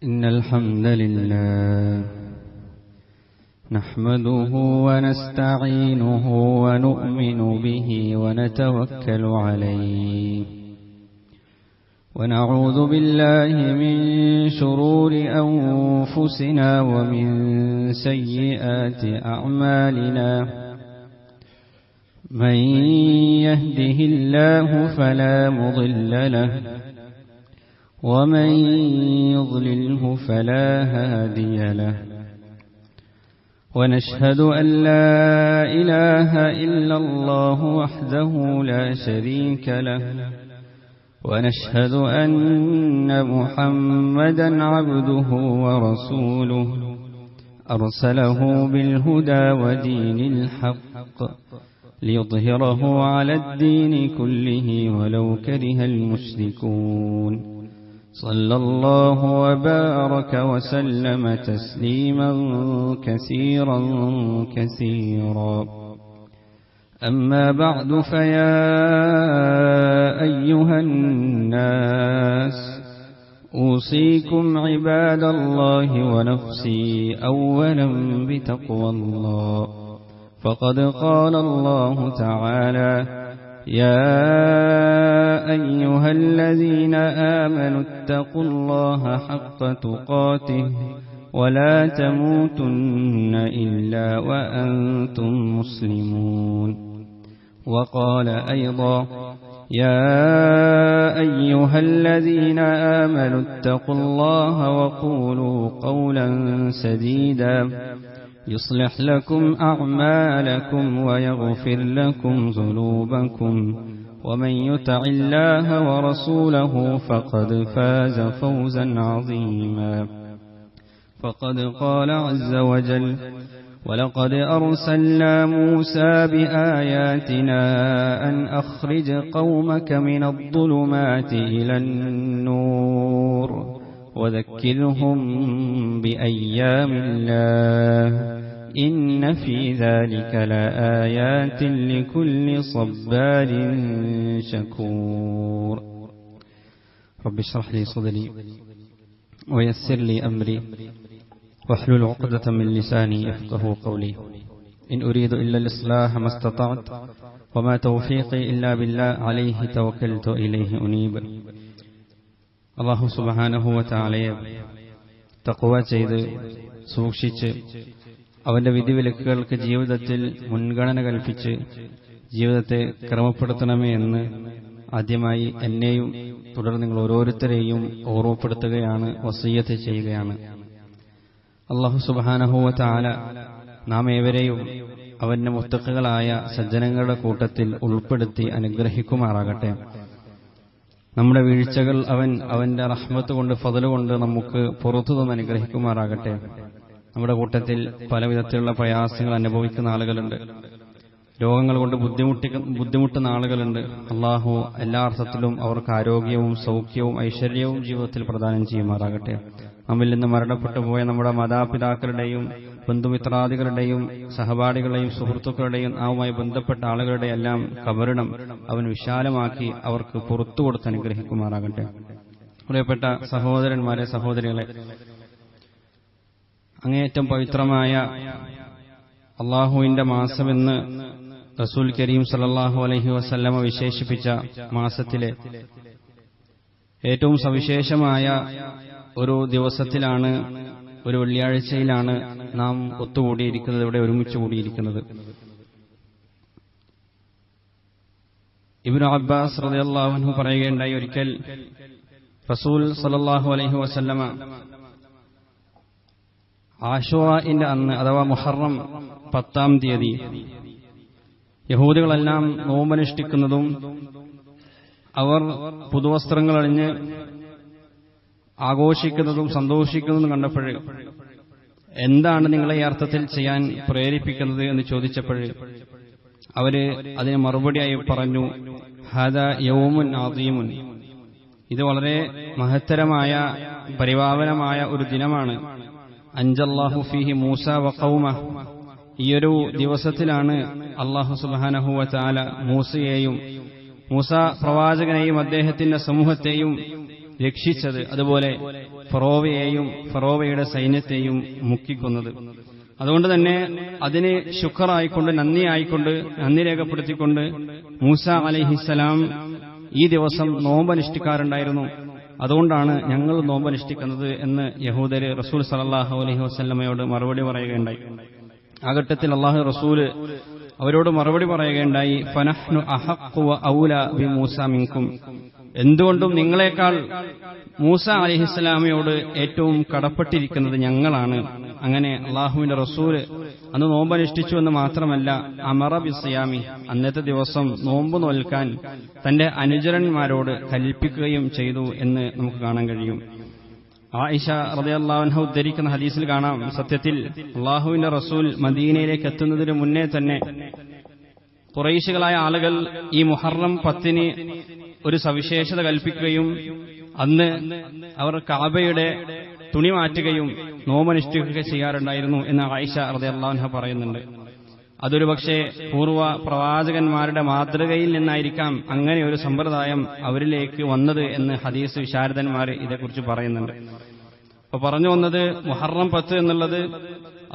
إن الحمد لله نحمده ونستعينه ونؤمن به ونتوكل عليه ونعوذ بالله من شرور أنفسنا ومن سيئات أعمالنا من يهده الله فلا مضل له ومن يضلله فلا هادي له ونشهد أن لا إله إلا الله وحده لا شريك له ونشهد أن محمدا عبده ورسوله أرسله بالهدى ودين الحق ليظهره على الدين كله ولو كره المشركون صلى الله وبارك وسلم تسليما كثيرا كثيرا أما بعد فيا أيها الناس أوصيكم عباد الله ونفسي أولا بتقوى الله فقد قال الله تعالى يا أيها الذين آمنوا اتقوا الله حق تقاته ولا تموتن إلا وأنتم مسلمون وقال أيضا يا أيها الذين آمنوا اتقوا الله وقولوا قولا سديدا يصلح لكم أعمالكم ويغفر لكم ذنوبكم ومن يطع الله ورسوله فقد فاز فوزا عظيما فقد قال عز وجل ولقد أرسلنا موسى بآياتنا أن أخرج قومك من الظلمات إلى النور وذكرهم بأيام الله إن في ذلك لآيات لكل صبار شكور رب اشرح لي صدري ويسر لي أمري واحلل عقدة من لساني يفقه قولي إن أريد إلا الإصلاح ما استطعت وما توفيقي إلا بالله عليه توكلت إليه أنيب അല്ലാഹു സുബ്ഹാനഹു വ തആലയെ തഖ്വ ചെയ്ത് സൂക്ഷിച്ച് അവന്റെ വിധിവിലക്കുകൾക്ക് ജീവിതത്തിൽ മുൻഗണന കൽപ്പിച്ച് ജീവിതത്തെ ക്രമപ്പെടുത്തണമേ എന്ന് ആദ്യമായി എന്നെയും തുടർന്ന് നിങ്ങൾ ഓരോരുത്തരെയും ഓർമ്മപ്പെടുത്തുകയാണ്, വസിയ്യത്ത് ചെയ്യുകയാണ്. അല്ലാഹു സുബ്ഹാനഹു വ തആല നാം ഏവരെയും അവന്റെ മുത്തഖികളായ സജ്ജനങ്ങളുടെ കൂട്ടത്തിൽ ഉൾപ്പെടുത്തി അനുഗ്രഹിക്കുമാറാകട്ടെ. നമ്മുടെ വീഴ്ചകൾ അവന്റെ റഹ്മത്ത് കൊണ്ട് ഫضل കൊണ്ട് നമുക്ക് പുറത്തു നിന്ന് അനുഗ്രഹിക്കുമാറാകട്ടെ. നമ്മുടെ കൂട്ടത്തിൽ പല വിധത്തിലുള്ള പ്രയാസങ്ങൾ അനുഭവിക്കുന്ന ആളുകളുണ്ട്, രോഗങ്ങൾ കൊണ്ട് ബുദ്ധിമുട്ടുന്ന ആളുകളുണ്ട്. അള്ളാഹു എല്ലാ അർത്ഥത്തിലും അവർക്ക് ആരോഗ്യവും സൗഖ്യവും ഐശ്വര്യവും ജീവിതത്തിൽ പ്രദാനം ചെയ്യുമാറാകട്ടെ. നമ്മിൽ നിന്ന് മരണപ്പെട്ടു പോയ നമ്മുടെ മാതാപിതാക്കളുടെയും ബന്ധുമിത്രാദികളുടെയും സഹപാഠികളുടെയും സുഹൃത്തുക്കളുടെയും നാവുമായി ബന്ധപ്പെട്ട ആളുകളുടെ എല്ലാം കബറിടം അവൻ വിശാലമാക്കി അവർക്ക് പുറത്തു കൊടുത്ത് അനുഗ്രഹിക്കുമാറാകട്ടെ. പ്രിയപ്പെട്ട സഹോദരന്മാരെ, സഹോദരികളെ, അങ്ങേയറ്റം പവിത്രമായ അള്ളാഹുവിന്റെ മാസമെന്ന് റസൂൽ കരീം സല്ലല്ലാഹു അലൈഹി വസല്ലമ വിശേഷിപ്പിച്ച മാസത്തിലെ ഏറ്റവും സവിശേഷമായ ഒരു ദിവസത്തിലാണ്, ഒരു വെള്ളിയാഴ്ചയിലാണ് നാം ഒത്തുകൂടിയിരിക്കുന്നത്, ഇവിടെ ഒരുമിച്ച് കൂടിയിരിക്കുന്നത്. ഇബ്നു അബ്ബാസ് റളിയല്ലാഹു അൻഹു പറയുകയുണ്ടായി, ഒരിക്കൽ റസൂൽ സല്ലല്ലാഹു അലൈഹി വസല്ലമ ആശൂറയുടെ അന്ന് അഥവാ മുഹറം 10-ാം തീയതി യഹൂദികളെല്ലാം നോമ്പനുഷ്ഠിക്കുന്നതും അവർ പുതുവസ്ത്രങ്ങൾ അണിഞ്ഞ് ആഘോഷിക്കുന്നതും സന്തോഷിക്കുന്നതും കണ്ടപ്പോൾ എന്താണ് നിങ്ങളെ ഈ അർത്ഥത്തിൽ ചെയ്യാൻ പ്രേരിപ്പിക്കുന്നത് എന്ന് ചോദിച്ചപ്പോൾ അവര് അതിന് മറുപടിയായി പറഞ്ഞു, ഹാദാ യൗമുൻ അദീമുൻ, ഇത് വളരെ മഹത്തരമായ പരിപാവനമായ ഒരു ദിനമാണ്. അൻജല്ലാഹു ഫീഹി മൂസ വ ഖൗമഹ, ഈയൊരു ദിവസത്തിലാണ് അല്ലാഹു സുബ്ഹാനഹു വ തആല മൂസ പ്രവാചകനെയും അദ്ദേഹത്തിന്റെ സമൂഹത്തെയും രക്ഷിച്ചത്, അതുപോലെ ഫറോവയെയും ഫറോവയുടെ സൈന്യത്തെയും മുക്കിക്കൊന്നത്. അതുകൊണ്ട് തന്നെ അതിന് ശുക്റായിക്കൊണ്ട്, നന്ദി രേഖപ്പെടുത്തിക്കൊണ്ട് മൂസ അലൈഹിസ്സലാം ഈ ദിവസം നോമ്പനുഷ്ഠിക്കാറുണ്ടായിരുന്നു. അതുകൊണ്ടാണ് ഞങ്ങൾ നോമ്പനുഷ്ഠിക്കുന്നത് എന്ന് യഹൂദര് റസൂൽ സല്ലല്ലാഹു അലൈഹി വസല്ലമയോട് മറുപടി പറയുകയുണ്ടായി. ആ ഘട്ടത്തിൽ അല്ലാഹു റസൂല് അവരോട് മറുപടി പറയുകയുണ്ടായി, ഫനഹ്നു അഹഖു വ ഔല ബി മൂസ മിൻകും, എന്തുകൊണ്ടും നിങ്ങളെക്കാൾ മൂസ അലൈഹിസ്സലാമയോട് ഏറ്റവും കടപ്പെട്ടിരിക്കുന്നത് ഞങ്ങളാണ്. അങ്ങനെ അള്ളാഹുവിന്റെ റസൂല് അന്ന് നോമ്പനുഷ്ഠിച്ചു എന്ന് മാത്രമല്ല, അമറ ബിസിയാമി, അന്നത്തെ ദിവസം നോമ്പ് നോൽക്കാൻ തന്റെ അനുചരന്മാരോട് കൽപ്പിക്കുകയും ചെയ്തു എന്ന് നമുക്ക് കാണാൻ കഴിയും. ആയിഷ റളിയല്ലാഹു അൻഹ ഉദ്ധരിക്കുന്ന ഹദീസിൽ കാണാം, സത്യത്തിൽ അള്ളാഹുവിന്റെ റസൂൽ മദീനയിലേക്ക് എത്തുന്നതിന് മുന്നേ തന്നെ ഖുറൈശികളായ ആളുകൾ ഈ മുഹറം 10 ഒരു സവിശേഷത കൽപ്പിക്കുകയും അന്ന് അവർ കഅബയുടെ തുണി മാറ്റുകയും നോമ്പനുഷ്ഠിക്കുകയും ചെയ്യാറുണ്ടായിരുന്നു എന്ന് ആയിഷ റളിയല്ലാഹു അൻഹ പറയുന്നുണ്ട്. അതൊരു പക്ഷേ പൂർവ്വ പ്രവാചകന്മാരുടെ മാതൃകയിൽ നിന്നായിരിക്കാം അങ്ങനെ ഒരു സമ്പ്രദായം അവരിലേക്ക് വന്നത് എന്ന് ഹദീസ് വിശാരദന്മാർ ഇതേക്കുറിച്ച് പറയുന്നുണ്ട്. അപ്പൊ പറഞ്ഞു വന്നത്, മുഹറം 10 എന്നുള്ളത്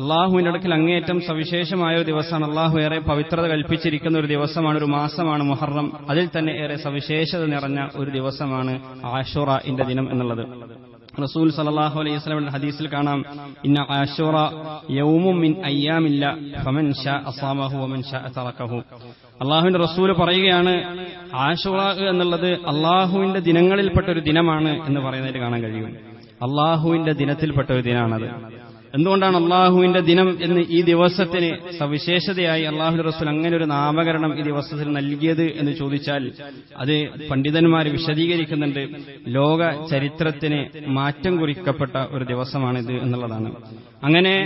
അള്ളാഹുവിന്റെ അടുക്കൽ അങ്ങേയറ്റം സവിശേഷമായ ഒരു ദിവസമാണ്. അള്ളാഹു ഏറെ പവിത്രത കൽപ്പിച്ചിരിക്കുന്ന ഒരു ദിവസമാണ്, ഒരു മാസമാണ് മുഹറം. അതിൽ തന്നെ ഏറെ സവിശേഷത നിറഞ്ഞ ഒരു ദിവസമാണ് ആശുറയുടെ ദിനം എന്നുള്ളത്. റസൂൽ സല്ലല്ലാഹു അലൈഹി വസല്ലം ഹദീസിൽ കാണാം, ഇന്ന ആശുറ യൗമും മിൻ അയ്യാമില്ല ഫമൻ ശാഅ അസാമഹു വമൻ ശാഅ തറകഹു. അള്ളാഹുവിന്റെ റസൂൽ പറയുകയാണ്, ആശുറ എന്നുള്ളത് അള്ളാഹുവിന്റെ ദിനങ്ങളിൽപ്പെട്ട ഒരു ദിനമാണ് എന്ന് പറയുന്നതായിട്ട് കാണാൻ കഴിയും. അള്ളാഹുവിന്റെ ദിനത്തിൽപ്പെട്ട ഒരു ദിനമാണത്. എന്തുകൊണ്ടാണ് അള്ളാഹുവിന്റെ ദിനം എന്ന് ഈ ദിവസത്തിന് സവിശേഷതയായി അള്ളാഹുവിന്റെ റസൂൽ അങ്ങനെ ഒരു നാമകരണം ഈ ദിവസത്തിൽ നൽകിയത് എന്ന് ചോദിച്ചാൽ, അത് പണ്ഡിതന്മാർ വിശദീകരിക്കുന്നുണ്ട്. ലോക ചരിത്രത്തിന് മാറ്റം കുറിക്കപ്പെട്ട ഒരു ദിവസമാണിത് എന്നുള്ളതാണ്. അങ്ങനെ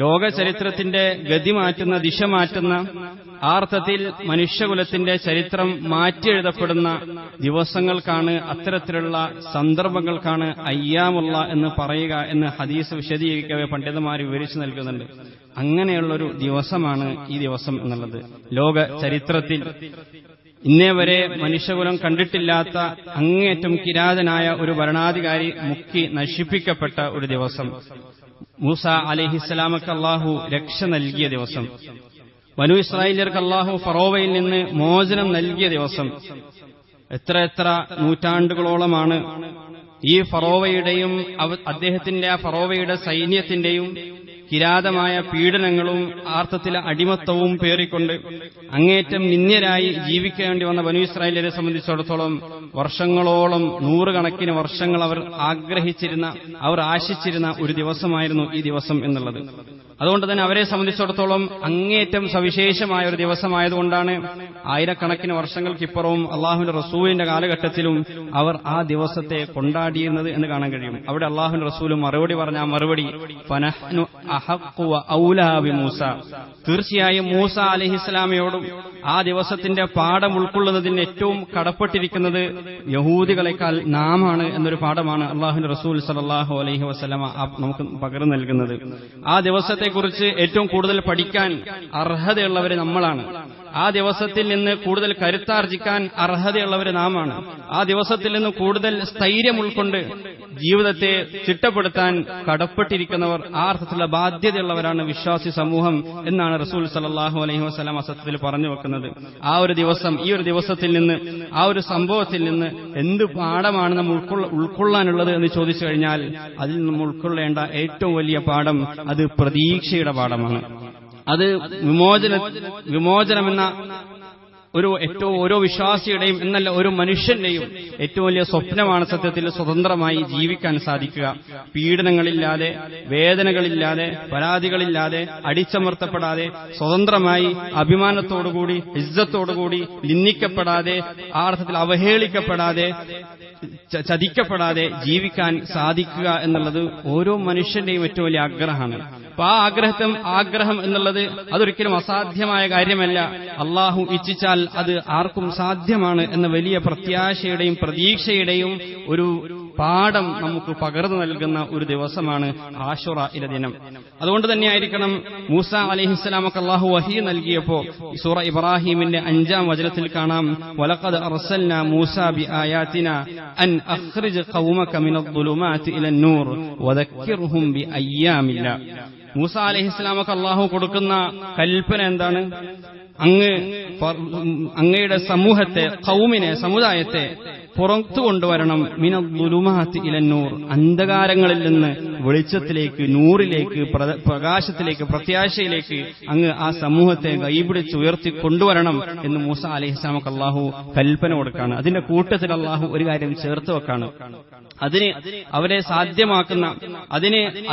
ലോക ചരിത്രത്തിന്റെ ഗതി മാറ്റുന്ന, ദിശ മാറ്റുന്ന, ആ അർത്ഥത്തിൽ മനുഷ്യകുലത്തിന്റെ ചരിത്രം മാറ്റിയെഴുതപ്പെടുന്ന ദിവസങ്ങൾക്കാണ്, അത്തരത്തിലുള്ള സന്ദർഭങ്ങൾക്കാണ് അയ്യാമുള്ള എന്ന് പറയുക എന്ന് ഹദീസ് വിശദീകരിക്കവേ പണ്ഡിതന്മാർ വിവരിച്ചു നൽകുന്നുണ്ട്. അങ്ങനെയുള്ളൊരു ദിവസമാണ് ഈ ദിവസം എന്നുള്ളത്. ലോക ചരിത്രത്തിൽ ഇന്നേ വരെ മനുഷ്യകുലം കണ്ടിട്ടില്ലാത്ത അങ്ങേയറ്റം കിരാതനായ ഒരു ഭരണാധികാരി മുക്കി നശിപ്പിക്കപ്പെട്ട ഒരു ദിവസം, മൂസ അലൈഹിസ്സലാമക്ക് അല്ലാഹു രക്ഷ നൽകിയ ദിവസം, ബനൂ ഇസ്രായേല്യർക്ക് അല്ലാഹു ഫറോവയിൽ നിന്ന് മോചനം നൽകിയ ദിവസം. എത്ര നൂറ്റാണ്ടുകളോളമാണ് ഈ ഫറോവയുടെയും അദ്ദേഹത്തിന്റെ ആ ഫറോവയുടെ സൈന്യത്തിന്റെയും കിരാതമായ പീഡനങ്ങളും ആർത്ഥത്തിലെ അടിമത്തവും പേറിക്കൊണ്ട് അങ്ങേറ്റം നിന്ദ്യരായി ജീവിക്കേണ്ടി വന്ന ബനൂ ഇസ്രായേല്യരെ സംബന്ധിച്ചിടത്തോളം വർഷങ്ങളോളം, നൂറുകണക്കിന് വർഷങ്ങൾ അവർ ആഗ്രഹിച്ചിരുന്ന, അവർ ആശിച്ചിരുന്ന ഒരു ദിവസമായിരുന്നു ഈ ദിവസം എന്നുള്ളത്. അതുകൊണ്ട് തന്നെ അവരെ സംബന്ധിച്ചിടത്തോളം അങ്ങേറ്റം സവിശേഷമായ ഒരു ദിവസമായതുകൊണ്ടാണ് ആയിരക്കണക്കിന് വർഷങ്ങൾക്കിപ്പുറവും അള്ളാഹുവിന്റെ റസൂലിന്റെ കാലഘട്ടത്തിലും അവർ ആ ദിവസത്തെ കൊണ്ടാടിയിരുന്നത് എന്ന് കാണാൻ കഴിയും. അവിടെ അള്ളാഹുവിന്റെ റസൂലും മറുപടി പറഞ്ഞ ആ മറുപടി, ഫനഹ്നു അഹഖു വ ഔലാ ബി മൂസ, തീർച്ചയായും മൂസ അലൈഹിസ്സലാമയോടും ആ ദിവസത്തിന്റെ പാഠം ഉൾക്കൊള്ളുന്നതിന് ഏറ്റവും കടപ്പെട്ടിരിക്കുന്നത് യഹൂദികളെക്കാൾ നാമാണ് എന്നൊരു പാഠമാണ് അള്ളാഹുവിന്റെ റസൂൽ സല്ലല്ലാഹു അലൈഹി വസല്ലമ നമുക്ക് പകർന്നു നൽകുന്നത്. ആ ദിവസത്തെക്കുറിച്ച് ഏറ്റവും കൂടുതൽ പഠിക്കാൻ അർഹതയുള്ളവർ നമ്മളാണ്. ആ ദിവസത്തിൽ നിന്ന് കൂടുതൽ കരുത്താർജിക്കാൻ അർഹതയുള്ളവർ നാമാണ്. ആ ദിവസത്തിൽ നിന്ന് കൂടുതൽ സ്ഥൈര്യം ഉൾക്കൊണ്ട് ജീവിതത്തെ ചിട്ടപ്പെടുത്താൻ കടപ്പെട്ടിരിക്കുന്നവർ, ആ അർത്ഥത്തിലുള്ള ബാധ്യതയുള്ളവരാണ് വിശ്വാസി സമൂഹം എന്നാണ് റസൂൽ സല്ലല്ലാഹു അലൈഹി വസല്ലം സത്യത്തിൽ പറഞ്ഞു വെക്കുന്നത്. ആ ഒരു ദിവസം, ഈ ഒരു ദിവസത്തിൽ നിന്ന്, ആ ഒരു സംഭവത്തിൽ നിന്ന് എന്ത് പാഠമാണ് നമ്മൾ ഉൾക്കൊള്ളാനുള്ളത് എന്ന് ചോദിച്ചു കഴിഞ്ഞാൽ, അതിൽ നമ്മൾ ഉൾക്കൊള്ളേണ്ട ഏറ്റവും വലിയ പാഠം അത് പ്രതീക്ഷയുടെ പാഠമാണ്. അത് വിമോചനമെന്ന ഓരോ വിശ്വാസിയുടെയും എന്നല്ല ഓരോ മനുഷ്യന്റെയും ഏറ്റവും വലിയ സ്വപ്നമാണ് സത്യത്തിൽ സ്വതന്ത്രമായി ജീവിക്കാൻ സാധിക്കുക. പീഡനങ്ങളില്ലാതെ, വേദനകളില്ലാതെ, പരാതികളില്ലാതെ, അടിച്ചമർത്തപ്പെടാതെ, സ്വതന്ത്രമായി അഭിമാനത്തോടുകൂടി, ഇസ്സത്തോടുകൂടി, നിന്ദിക്കപ്പെടാതെ, ആ അർത്ഥത്തിൽ അവഹേളിക്കപ്പെടാതെ, ചതിക്കപ്പെടാതെ ജീവിക്കാൻ സാധിക്കുക എന്നുള്ളത് ഓരോ മനുഷ്യന്റെയും ഏറ്റവും വലിയ ആഗ്രഹമാണ്. അപ്പൊ ആ ആഗ്രഹം എന്നുള്ളത് അതൊരിക്കലും അസാധ്യമായ കാര്യമല്ല. അള്ളാഹു ഇച്ഛിച്ചാൽ അത് ആർക്കും സാധ്യമാണ് എന്ന വലിയ പ്രത്യാശയുടെയും പ്രതീക്ഷയുടെയും പാഠം നമുക്ക് പകർന്നു നൽകുന്ന ഒരു ദിവസമാണ് ആശുറയിലെ ദിനം. അതുകൊണ്ട് തന്നെയായിരിക്കണം മൂസ അലൈഹിസ്സലാമക്ക് അല്ലാഹു വഹി നൽകിയപ്പോ സൂറ ഇബ്രാഹിമിന്റെ 5-ാം വചനത്തിൽ കാണാം, വലഖദ് അർസൽനാ മൂസ ബിആയാതിനാ അൻ അഖ്രിജ് ഖൗമക മിനദ്ദുലുമാതി ഇലന്നൂർ വദക്കിർഹും ബിഅയ്യാമില്ലാ. മൂസ അലൈഹിസ്സലാമക്ക് അല്ലാഹു കൊടുക്കുന്ന കൽപ്പന എന്താണ്? അങ്ങയുടെ സമൂഹത്തെ, ഖൗമിനെ, സമുദായത്തെ പുറത്തു കൊണ്ടുവരണം മിനദ്ദുലുമാതി ഇലന്നൂർ, അന്ധകാരങ്ങളിൽ നിന്ന് വെളിച്ചത്തിലേക്ക്, നൂറിലേക്ക്, പ്രകാശത്തിലേക്ക്, പ്രത്യാശയിലേക്ക് അങ്ങ് ആ സമൂഹത്തെ കൈപിടിച്ച് ഉയർത്തി കൊണ്ടുവരണം എന്ന് മൂസ അലൈഹിസ്സലാമക്ക് അല്ലാഹു കൽപ്പന കൊടുക്കാണ്. അതിന്റെ കൂട്ടത്തിൽ അല്ലാഹു ഒരു കാര്യം ചേർത്ത് വെക്കാണ്. അതിന് അവരെ സാധ്യമാക്കുന്ന,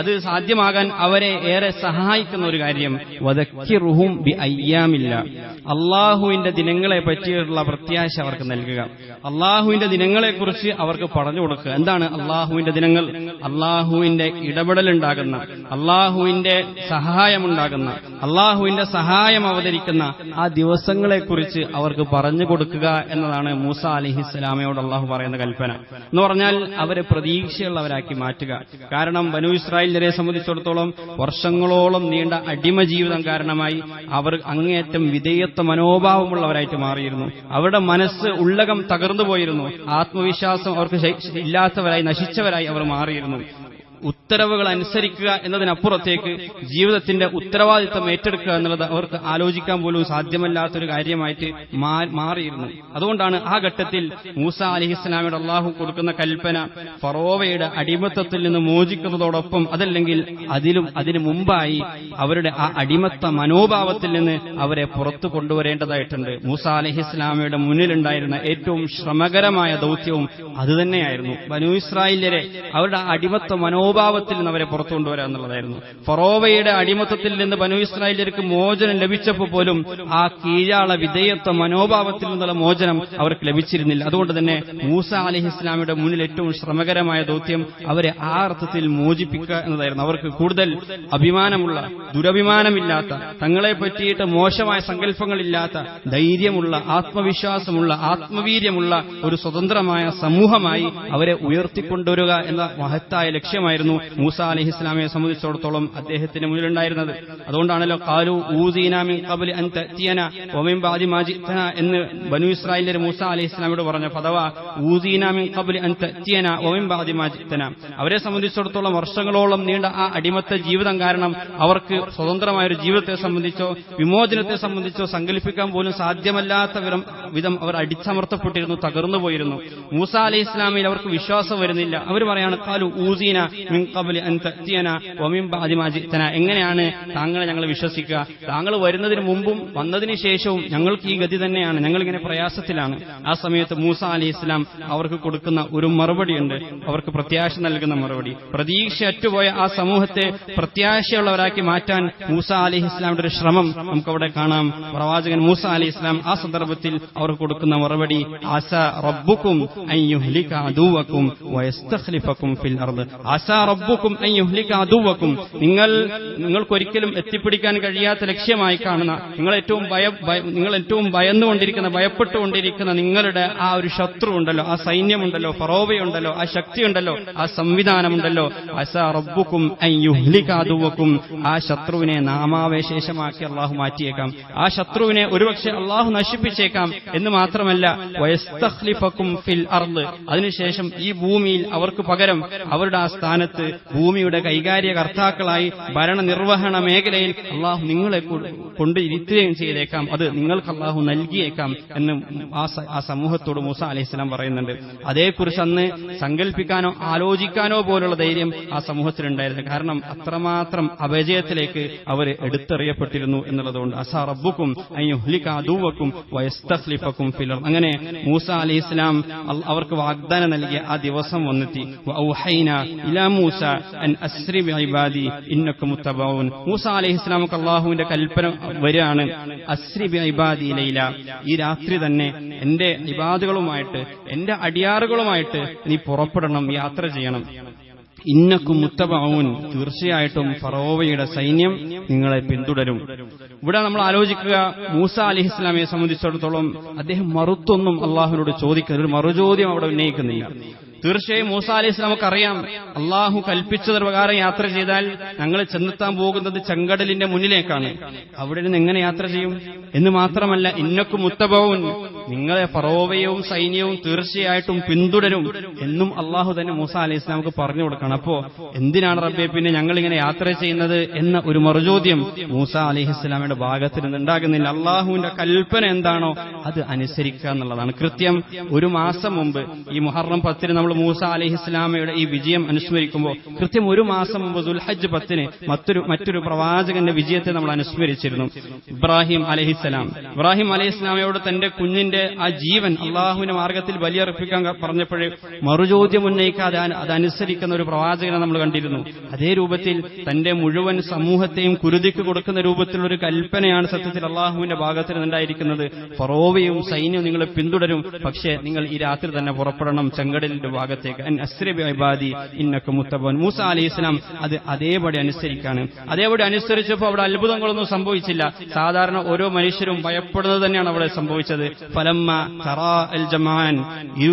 അത് സാധ്യമാകാൻ അവരെ ഏറെ സഹായിക്കുന്ന ഒരു കാര്യം, വദക്കിറുഹും ബിഅയ്യാമില്ലാ, അള്ളാഹുവിന്റെ ദിനങ്ങളെ പറ്റിയുള്ള പ്രത്യാശ അവർക്ക് നൽകുക. അള്ളാഹുവിന്റെ ദിനങ്ങളെക്കുറിച്ച് അവർക്ക് പറഞ്ഞു കൊടുക്കുക. എന്താണ് അള്ളാഹുവിന്റെ ദിനങ്ങൾ? അള്ളാഹുവിന്റെ ഇടപെടലുണ്ടാകുന്ന, അള്ളാഹുവിന്റെ സഹായമുണ്ടാകുന്ന, അള്ളാഹുവിന്റെ സഹായം അവതരിക്കുന്ന ആ ദിവസങ്ങളെക്കുറിച്ച് അവർക്ക് പറഞ്ഞു കൊടുക്കുക എന്നതാണ് മൂസ അലൈഹിസ്സലാമയോട് അള്ളാഹു പറയുന്ന കൽപ്പന. എന്ന് പറഞ്ഞാൽ അവരെ പ്രതീക്ഷയുള്ളവരാക്കി മാറ്റുക. കാരണം ബനൂ ഇസ്രായേലിനെ സംബന്ധിച്ചിടത്തോളം വർഷങ്ങളോളം നീണ്ട അടിമ ജീവിതം കാരണമായി അവർ അങ്ങേയറ്റം വിധേയത്വ മനോഭാവമുള്ളവരായിട്ട് മാറിയിരുന്നു. അവരുടെ മനസ്സ് ഉള്ളകം തകർന്നു പോയിരുന്നു. ആത്മവിശ്വാസം അവർക്ക് ഇല്ലാത്തവരായി, നശിച്ചവരായി അവർ മാറിയിരുന്നു. ഉത്തരവുകൾ അനുസരിക്കുക എന്നതിനപ്പുറത്തേക്ക് ജീവിതത്തിന്റെ ഉത്തരവാദിത്തം ഏറ്റെടുക്കുക എന്നുള്ളത് അവർക്ക് ആലോചിക്കാൻ പോലും സാധ്യമല്ലാത്തൊരു കാര്യമായിട്ട് മാറിയിരുന്നു. അതുകൊണ്ടാണ് ആ ഘട്ടത്തിൽ മൂസ അലൈഹിസ്സലാമയുടെ അള്ളാഹു കൊടുക്കുന്ന കൽപ്പന ഫറോവയുടെ അടിമത്തത്തിൽ നിന്ന് മോചിക്കുന്നതോടൊപ്പം, അതല്ലെങ്കിൽ അതിനു മുമ്പായി അവരുടെ ആ അടിമത്ത മനോഭാവത്തിൽ നിന്ന് അവരെ പുറത്തു കൊണ്ടുവരേണ്ടതായിട്ടുണ്ട്. മൂസ അലൈഹിസ്സലാമയുടെ മുന്നിലുണ്ടായിരുന്ന ഏറ്റവും ശ്രമകരമായ ദൗത്യവും അതുതന്നെയായിരുന്നു. ബനൂ ഇസ്രായേല്യരെ അവരുടെ അടിമത്ത മനോഭാവത്തിൽ നിന്ന് അവരെ പുറത്തു കൊണ്ടുവരിക എന്നുള്ളതായിരുന്നു. ഫറോവയുടെ അടിമത്തത്തിൽ നിന്ന് ബനൂ ഇസ്രായേല്യർക്ക് മോചനം ലഭിച്ചപ്പോൾ പോലും ആ കീഴാള വിധേയത്വ മനോഭാവത്തിൽ നിന്നുള്ള മോചനം അവർക്ക് ലഭിച്ചിരുന്നില്ല. അതുകൊണ്ട് തന്നെ മൂസ അലൈഹിസ്സലാമയുടെ മുന്നിൽ ഏറ്റവും ശ്രമകരമായ ദൗത്യം അവരെ ആ അർത്ഥത്തിൽ മോചിപ്പിക്കുക എന്നതായിരുന്നു. അവർക്ക് കൂടുതൽ അഭിമാനമുള്ള, ദുരഭിമാനമില്ലാത്ത, തങ്ങളെ പറ്റിയിട്ട് മോശമായ സങ്കല്പങ്ങളില്ലാത്ത, ധൈര്യമുള്ള, ആത്മവിശ്വാസമുള്ള, ആത്മവീര്യമുള്ള ഒരു സ്വതന്ത്രമായ സമൂഹമായി അവരെ ഉയർത്തിക്കൊണ്ടുവരിക എന്ന മഹത്തായ ലക്ഷ്യമായിരുന്നു മൂസ അലൈഹിസ്സലാമയെ സംബന്ധിച്ചിടത്തോളം അദ്ദേഹത്തിന് മുന്നിലുണ്ടായിരുന്നത്. അതുകൊണ്ടാണല്ലോ ഖാലു ഊസീനാ മിൻ ഖബ്ലി അൻ തഅതിയനാ വമിൻ ബഅദി മാ ജിഅതനാ എന്ന് ബനൂ ഇസ്രായേലിയർ മൂസ അലൈഹിസ്സലാമയോട് പറഞ്ഞ ഫദവാ ഊസീനാ മിൻ ഖബ്ലി അൻ തഅതിയനാ വമിൻ ബഅദി മാ ജിഅതനാ. അവരെ സംബന്ധിച്ചിടത്തോളം വർഷങ്ങളോളം നീണ്ട ആ അടിമത്ത ജീവിതം കാരണം അവർക്ക് സ്വതന്ത്രമായ ഒരു ജീവിതത്തെ സംബന്ധിച്ചോ വിമോചനത്തെ സംബന്ധിച്ചോ സങ്കല്പിക്കാൻ പോലും സാധ്യമല്ലാത്ത വിധം അവർ അടിച്ചമർത്തപ്പെട്ടിരുന്നു, തകർന്നുപോയിരുന്നു. മൂസ അലൈഹിസ്സലാമയിൽ അവർക്ക് വിശ്വാസം വരുന്നില്ല. അവർ പറയാണ് ഖാലു ഊസീന മിൻ ഖബ്ലി അൻ തഅതിയനാ വമിൻ ബഅദി മാ ജിഅതനാ. എങ്ങനെയാണ് താങ്കളെ ഞങ്ങൾ വിശ്വസിക്കുക? താങ്കൾ വരുന്നതിന് മുമ്പും വന്നതിന് ശേഷവും ഞങ്ങൾക്ക് ഈ ഗതി തന്നെയാണ്, ഞങ്ങളിങ്ങനെ പ്രയാസത്തിലാണ്. ആ സമയത്ത് മൂസ അലൈഹിസ്സലാം അവർക്ക് കൊടുക്കുന്ന ഒരു മറുപടിയുണ്ട്, അവർക്ക് പ്രത്യാശ നൽകുന്ന മറുപടി. പ്രതീക്ഷ അറ്റുപോയ ആ സമൂഹത്തെ പ്രത്യാശയുള്ളവരാക്കി മാറ്റാൻ മൂസ അലൈഹിസ്സലാമിന്റെ ഒരു ശ്രമം നമുക്കവിടെ കാണാം. പ്രവാചകൻ മൂസ അലൈഹിസ്സലാം ആ സന്ദർഭത്തിൽ അവർക്ക് കൊടുക്കുന്ന മറുപടി, ആസാ റബ്ബുക്കും അൻ യുഹ്ലിക അദുവക്കും വയസ്തഖ്ലിഫക്കും ഫിൽ അർദ്. ആസാ റബ്ബുക്കും അൻ യുഹ്ലിക അദുവക്കും. നിങ്ങൾക്കൊരിക്കലും എത്തിപ്പിടിക്കാൻ കഴിയാത്ത ലക്ഷ്യമായി കാണുന്ന, നിങ്ങൾ ഏറ്റവും ഭയന്നുകൊണ്ടിരിക്കുന്ന, ഭയപ്പെട്ടുകൊണ്ടിരിക്കുന്ന നിങ്ങളുടെ ആ ഒരു ശത്രു ഉണ്ടല്ലോ, ആ സൈന്യമുണ്ടല്ലോ, ഫറോവയുണ്ടല്ലോ, ആ ശക്തിയുണ്ടല്ലോ, ആ സംവിധാനമുണ്ടല്ലോ, ആസാ റബ്ബുക്കും അൻ യുഹ്ലിക അദുവക്കും. ആ ശത്രുവിനെ നാമാവശേഷമാക്കി അള്ളാഹു മാറ്റിയേക്കാം. ആ ശത്രുവിനെ ഒരുപക്ഷെ അള്ളാഹു നശിപ്പിച്ചേക്കാം. എന്ന് മാത്രമല്ല വയസ്തഖ്ലിഫക്കും ഫിൽ അർദ്. അതിനുശേഷം ഈ ഭൂമിയിൽ അവർക്ക് പകരം അവരുടെ ആ സ്ഥാനത്ത് ഭൂമിയുടെ കൈകാര്യകർത്താക്കളായി ഭരണനിർവഹണ മേഖലയിൽ അള്ളാഹു നിങ്ങളെ കൊണ്ട് ഇരുത്തുകയും ചെയ്തേക്കാം. അത് നിങ്ങൾക്ക് അള്ളാഹു നൽകിയേക്കാം എന്ന് ആ സമൂഹത്തോട് മൂസ അലൈഹിസ്സലാം പറയുന്നുണ്ട്. അതേക്കുറിച്ച് അന്ന് സങ്കല്പിക്കാനോ ആലോചിക്കാനോ പോലുള്ള ധൈര്യം ആ സമൂഹത്തിലുണ്ടായിരുന്നു. കാരണം അത്രമാത്രം അപജയത്തിലേക്ക് അവർ എടുത്തെറിയപ്പെട്ടിരുന്നു എന്നുള്ളതുകൊണ്ട്. അസാ റബ്ബുക്കും അൻ യുഹ്ലിക അദുവക്കും വയസ്തഖ്ലിഫക്കും ഫിൽ അർദ്. അങ്ങനെ മൂസ അലൈഹിസ്സലാം അവർക്ക് വാഗ്ദാനം നൽകിയ ആ ദിവസം വന്നെത്തി. വഔഹൈനാ ഇലാ മൂസ അൻ അസ്രി ബിഇബാദി ഇന്നകും മുത്തബഊൻ. മൂസ അലൈഹിസ്സലാമക്ക് അല്ലാഹുവിന്റെ കൽപ്പന വരികയാണ്, അസ്രി ബിഇബാദി ലൈല, ഈ രാത്രി തന്നെ എന്റെ ഇബാദുകളുമായിട്ട്, എന്റെ അടിയാറുകളുമായിട്ട് നീ പുറപ്പെടണം, യാത്ര ചെയ്യണം. ഇന്നക്കും മുത്തബഊൻ, തീർച്ചയായിട്ടും ഫറോവയുടെ സൈന്യം നിങ്ങളെ പിന്തുടരും. ഇവിടെ നമ്മൾ ആലോചിക്കുക, മൂസ അലൈഹിസ്സലാമയെ സംബന്ധിച്ചിടത്തോളം അദ്ദേഹം മറുത്തൊന്നും അള്ളാഹുവിനോട് ചോദിക്കുന്ന ഒരു മറുചോദ്യം അവിടെ ഉന്നയിക്കുന്നില്ല. തീർച്ചയായും മൂസ അലൈഹി ഇസ്ലാമൊക്കെ അറിയാം, അള്ളാഹു കൽപ്പിച്ചത് പ്രകാരം യാത്ര ചെയ്താൽ ഞങ്ങൾ ചെന്നെത്താൻ പോകുന്നത് ചെങ്കടലിന്റെ മുന്നിലേക്കാണ്. അവിടെ നിന്ന് എങ്ങനെ യാത്ര ചെയ്യും എന്ന് മാത്രമല്ല, ഇന്നക്കും മുത്തബഊൻ, നിങ്ങളെ ഫറോവയും സൈന്യവും തീർച്ചയായിട്ടും പിന്തുടരും എന്നും അള്ളാഹു തന്നെ മൂസ അലൈഹി ഇസ്ലാമക്ക് പറഞ്ഞു കൊടുക്കണം. അപ്പോ എന്തിനാണ് റബ്ബേ പിന്നെ ഞങ്ങൾ ഇങ്ങനെ യാത്ര ചെയ്യുന്നത് എന്ന ഒരു മറുചോദ്യം മൂസ അലൈഹി ഇസ്ലാമയുടെ ഭാഗത്ത് നിന്ന് ഉണ്ടാകുന്നില്ല. അള്ളാഹുവിന്റെ കൽപ്പന എന്താണോ അത് അനുസരിക്കുക എന്നുള്ളതാണ്. കൃത്യം ഒരു മാസം മുമ്പ്, ഈ മുഹറം 10 നമ്മൾ മൂസ അലൈഹി ഇസ്ലാമയുടെ ഈ വിജയം അനുസ്മരിക്കുമ്പോൾ കൃത്യം ഒരു മാസം മുമ്പ് ദുൽഹജ്ജ് 10 മറ്റൊരു പ്രവാചകന്റെ വിജയത്തെ നമ്മൾ അനുസ്മരിച്ചിരുന്നു. ഇബ്രാഹിം അലൈഹിസ്സലാം ഇസ്ലാമയോട് തന്റെ കുഞ്ഞിന്റെ ആ ജീവൻ അള്ളാഹുവിന്റെ മാർഗത്തിൽ ബലിയർപ്പിക്കാൻ പറഞ്ഞപ്പോഴേ മറുചോദ്യം ഉന്നയിക്കാതെ അതനുസരിക്കുന്ന ഒരു പ്രവാചകനെ നമ്മൾ കണ്ടിരുന്നു. അതേ രൂപത്തിൽ തന്റെ മുഴുവൻ സമൂഹത്തെയും കുരുതിക്ക് കൊടുക്കുന്ന രൂപത്തിലുള്ള ഒരു കൽപ്പനയാണ് സത്യത്തിൽ അള്ളാഹുവിന്റെ ഭാഗത്തിൽ നിന്നുണ്ടായിരിക്കുന്നത്. ഫറോവയും സൈന്യവും നിങ്ങളെ പിന്തുടരും, പക്ഷേ നിങ്ങൾ ഈ രാത്രി തന്നെ പുറപ്പെടണം ചെങ്കടലിന്റെ ഭാഗത്തേക്ക്. അസ്രി ബിഇബാദി ഇന്നക മുത്തബൻ. മൂസ അലൈഹി ഇസ്ലാം അത് അതേപടി അനുസരിക്കാണ്. അതേപടി അനുസരിച്ചപ്പോൾ അവിടെ അത്ഭുതങ്ങളൊന്നും സംഭവിച്ചില്ല. സാധാരണ ഓരോ മനുഷ്യരും ഭയപ്പെടുന്നത് തന്നെയാണ് അവിടെ സംഭവിച്ചത്. ഫലമ്മ തറാ അൽ ജമാൻ, ഈ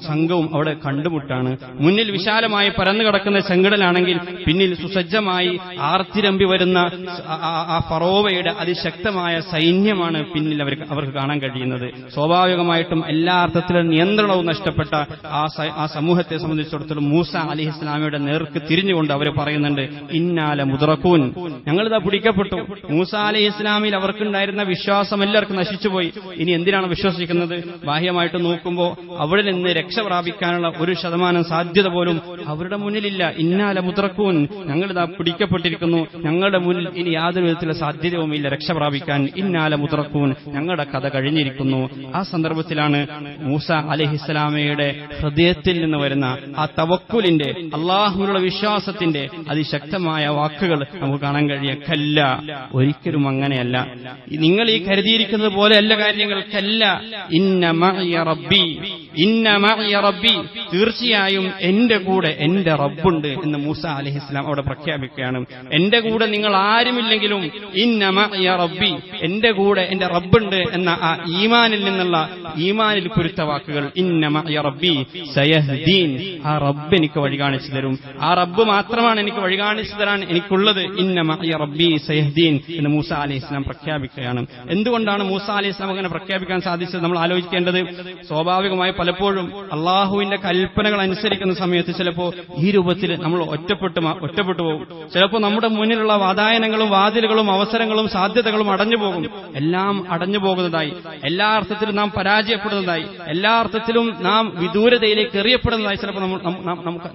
സംഘവും അവിടെ കണ്ടുമുട്ടാണ്. മുന്നിൽ വിശാലമായി പരന്നു കിടക്കുന്ന ചെങ്കടലാണെങ്കിൽ പിന്നിൽ സുസജ്ജമായി ആർത്തിരമ്പി വരുന്ന ആ ഫറോവയുടെ അതിശക്തമായ സൈന്യമാണ് പിന്നിൽ അവർക്ക് കാണാൻ കഴിയുന്നത്. സ്വാഭാവികമായിട്ടും എല്ലാ അർത്ഥത്തിലും നിയന്ത്രണവും നഷ്ടപ്പെട്ട ആ സമൂഹത്തെ സംബന്ധിച്ചിടത്തോളം മൂസ അലൈഹി ഇസ്ലാമയുടെ നേർക്ക് തിരിഞ്ഞുകൊണ്ട് അവർ പറയുന്നുണ്ട്, ഇന്നാല മുദ്റക്കൂൻ, ഞങ്ങളിതാ പിടിക്കപ്പെട്ടു. മൂസ അലൈഹി ഇസ്ലാമിൽ അവർക്കുണ്ടായിരുന്ന വിശ്വാസം എല്ലാവർക്കും നശിച്ചുപോയി. ഇനി എന്തിനാണ് വിശ്വസിക്കുന്നത്? ബാഹ്യമായിട്ട് നോക്കുമ്പോൾ അവിടെ നിന്ന് രക്ഷ പ്രാപിക്കാനുള്ള 1% സാധ്യത പോലും അവരുടെ മുന്നിലില്ല. ഇന്നാല മുദ്റക്കൂൻ, ഞങ്ങളിതാ പിടിക്കപ്പെട്ടിരിക്കുന്നു, ഞങ്ങളുടെ മുന്നിൽ ഇനി യാതൊരു വിധത്തിലുള്ള സാധ്യതയുമില്ല രക്ഷ പ്രാപിക്കാൻ. ഇന്നാല മുദ്റക്കൂൻ, ഞങ്ങളുടെ കഥ കഴിഞ്ഞിരിക്കുന്നു. ആ സന്ദർഭത്തിലാണ് മൂസ അലൈഹിസ്സലാമയുടെ ഹൃദയത്തിൽ നിന്ന് വരുന്ന ആ തവക്കുലിന്റെ, അള്ളാഹുവിനുള്ള വിശ്വാസത്തിന്റെ അതിശക്തമായ വാക്കുകൾ നമുക്ക് കാണാൻ കഴിയും. കല്ല, ഒരിക്കലും അങ്ങനെയല്ല, നിങ്ങൾ ഈ കരുതിയിരിക്കുന്നത് പോലെയല്ല കാര്യങ്ങൾ. കല്ല, ഇന്ന മഅയ റബ്ബി, ഇന്ന മഅയ റബ്ബി, തീർച്ചയായും എന്റെ കൂടെ എന്റെ റബ്ബുണ്ട് എന്ന് മൂസ അലൈഹിസ്സലാം അവിടെ പ്രഖ്യാപിക്കുകയാണ്. എന്റെ കൂടെ നിങ്ങൾ ആരുമില്ലെങ്കിലും ഇന്ന മഅയ റബ്ബി, എന്റെ കൂടെ എന്റെ റബ്ബുണ്ട് എന്ന ആ ഈമാനിൽ നിന്നുള്ള ഈമാനിൽ കുരുത്ത വാക്കുകൾ. ഇന്ന മഅയ റബ്ബി സയഹ്ദീൻ, ആ റബ്ബ് എനിക്ക് വഴി കാണിച്ചു തരും. ആ റബ്ബ് മാത്രമാണ് എനിക്ക് വഴി കാണിച്ചു തരാൻ എനിക്കുള്ളത്. ഇന്ന മഅയ റബ്ബി സയഹ്ദീൻ എന്ന് മൂസ അലൈഹിസ്സലാം പ്രഖ്യാപിക്കുകയാണ്. എന്തുകൊണ്ടാണ് മൂസ അലൈഹിസ്സലാം അങ്ങനെ പ്രഖ്യാപിക്കാൻ സാധിച്ചത്? നമ്മൾ ആലോചിക്കേണ്ടത്, സ്വാഭാവികമായി പലപ്പോഴും അള്ളാഹുവിന്റെ കൽപ്പനകൾ അനുസരിക്കുന്ന സമയത്ത് ചിലപ്പോൾ ഈ രൂപത്തിൽ നമ്മൾ ഒറ്റപ്പെട്ടു പോകും. ചിലപ്പോൾ നമ്മുടെ മുന്നിലുള്ള വാതായനങ്ങളും വാതിലുകളും അവസരങ്ങളും സാധ്യതകളും അടഞ്ഞു പോകും. എല്ലാം അടഞ്ഞു പോകുന്നതായി, എല്ലാ അർത്ഥത്തിലും നാം പരാജയപ്പെടുന്നതായി, എല്ലാ അർത്ഥത്തിലും നാം വിദൂരതയിലേക്ക് എറിയപ്പെടുന്നതായി ചിലപ്പോൾ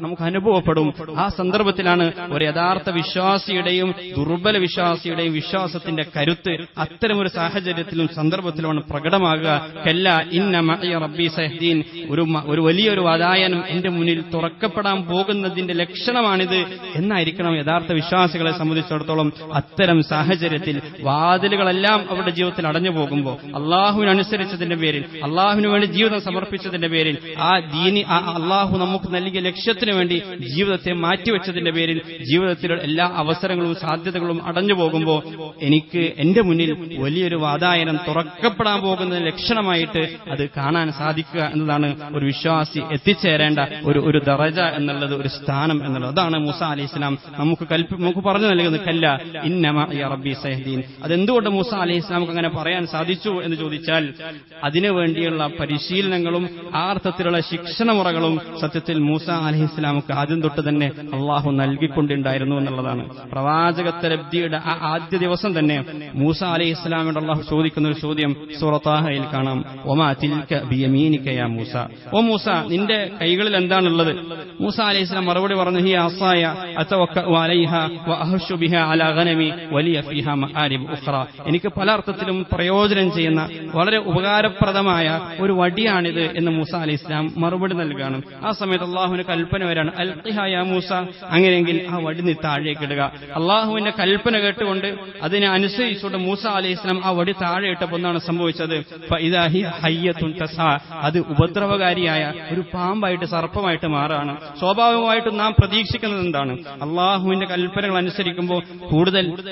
നമുക്ക് അനുഭവപ്പെടും. ആ സന്ദർഭത്തിലാണ് ഒരു യഥാർത്ഥ വിശ്വാസിയുടെയും ദുർബല വിശ്വാസിയുടെയും വിശ്വാസത്തിന്റെ കരുത്ത് അത്തരമൊരു സാഹചര്യത്തിലും സന്ദർഭത്തിലുമാണ് പ്രകടമാകുക. കല്ല ഇന്ന മഅയ റബ്ബി സയഹ്ദീൻ, ഒരു വലിയൊരു വാതായനം എന്റെ മുന്നിൽ തുറക്കപ്പെടാൻ പോകുന്നതിന്റെ ലക്ഷണമാണിത് എന്നായിരിക്കണം യഥാർത്ഥ വിശ്വാസികളെ സംബന്ധിച്ചിടത്തോളം. അത്തരം സാഹചര്യത്തിൽ വാതിലുകളെല്ലാം അവരുടെ ജീവിതത്തിൽ അടഞ്ഞു പോകുമ്പോൾ അള്ളാഹുവിനനുസരിച്ചതിന്റെ പേരിൽ, അള്ളാഹുവിന് വേണ്ടി ജീവിതം സമർപ്പിച്ചതിന്റെ പേരിൽ, അള്ളാഹു നമുക്ക് നൽകിയ ലക്ഷ്യത്തിനു വേണ്ടി ജീവിതത്തെ മാറ്റിവെച്ചതിന്റെ പേരിൽ ജീവിതത്തിലുള്ള എല്ലാ അവസരങ്ങളും സാധ്യതകളും അടഞ്ഞു പോകുമ്പോൾ എനിക്ക് എന്റെ മുന്നിൽ വലിയൊരു വാതായനം തുറക്കപ്പെടാൻ പോകുന്ന ലക്ഷണമായിട്ട് അത് കാണാൻ സാധിക്കുക എന്നതാണ് ഒരു വിശ്വാസി എത്തിച്ചേരേണ്ട ഒരു ദറജ എന്നുള്ളത്, ഒരു സ്ഥാനം എന്നുള്ളത്. അതാണ് മൂസ അലൈഹി ഇസ്ലാം നമുക്ക് പറഞ്ഞു നൽകുന്നത്. കല്ല ഇന്ന മഅയ റബ്ബി സയഹ്ദീൻ. അതെന്തുകൊണ്ട് മൂസ അലൈഹി ഇസ്ലാമുക്ക് അങ്ങനെ പറയാൻ സാധിച്ചു എന്ന് ചോദിച്ചാൽ അതിനുവേണ്ടിയുള്ള പരിശീലനങ്ങളും ആ അർത്ഥത്തിലുള്ള ശിക്ഷണമുറകളും സത്യത്തിൽ മൂസ അലൈഹി ഇസ്ലാമുക്ക് ആദ്യം തൊട്ട് തന്നെ അള്ളാഹു നൽകിക്കൊണ്ടുണ്ടായിരുന്നു എന്നുള്ളതാണ്. പ്രവാചകത്വ ലബ്ധിയുടെ ആ ആദ്യ ദിവസം തന്നെ മൂസ അലൈഹി ഇസ്ലാമിനോട് അള്ളാഹു ചോദിക്കുന്ന ഒരു ചോദ്യം സൂറത്ത് താഹയിൽ കാണാം. വമാ തിൽക ബിയമീനിക യാ മൂസ, ഓ മൂസ നിന്റെ കൈകളിൽ എന്താണുള്ളത്? മൂസ അലൈഹി ഇസ്ലാം മറുപടി പറഞ്ഞു, ഹിയ അസായ അതവക്കഉ അലൈഹ വഅഹ്ശു ബിഹാ അലാ ഗനമി വലിയ ഫീഹാ മആരിബ് ഉഖ്റ. എനിക്ക് പല അർത്ഥത്തിലും പ്രയോജനം ചെയ്യുന്ന വളരെ ഉപകാരപ്രദമായ ഒരു വടിയാണിത് എന്ന് മൂസ അലൈഹി ഇസ്ലാം മറുപടി നൽകുകയാണ്. ആ സമയത്ത് അള്ളാഹുവിന്റെ കൽപ്പന വരാണ്, അൽഖിഹ യാ മൂസ, അങ്ങനെയെങ്കിൽ ആ വടി നീ താഴേക്ക് ഇടുക. അള്ളാഹുവിന്റെ കൽപ്പന കേട്ടുകൊണ്ട് അതിനെ അനുസരിച്ചുകൊണ്ട് മൂസ അലൈഹി ഇസ്ലാം ആ വടി താഴെ ഇട്ടപ്പോൾ എന്താണ് സംഭവിച്ചത്? ഫഇദാ ഹിയ ഹയ്യത്തുൻ തസ്ആ, അത് ഉപദ്രവകാരിയായ ഒരു പാമ്പായിട്ട് സർപ്പമായിട്ട് മാറാണ്. സ്വാഭാവികമായിട്ടും നാം പ്രതീക്ഷിക്കുന്നത് എന്താണ്? അള്ളാഹുവിന്റെ കൽപ്പനകൾ അനുസരിക്കുമ്പോൾ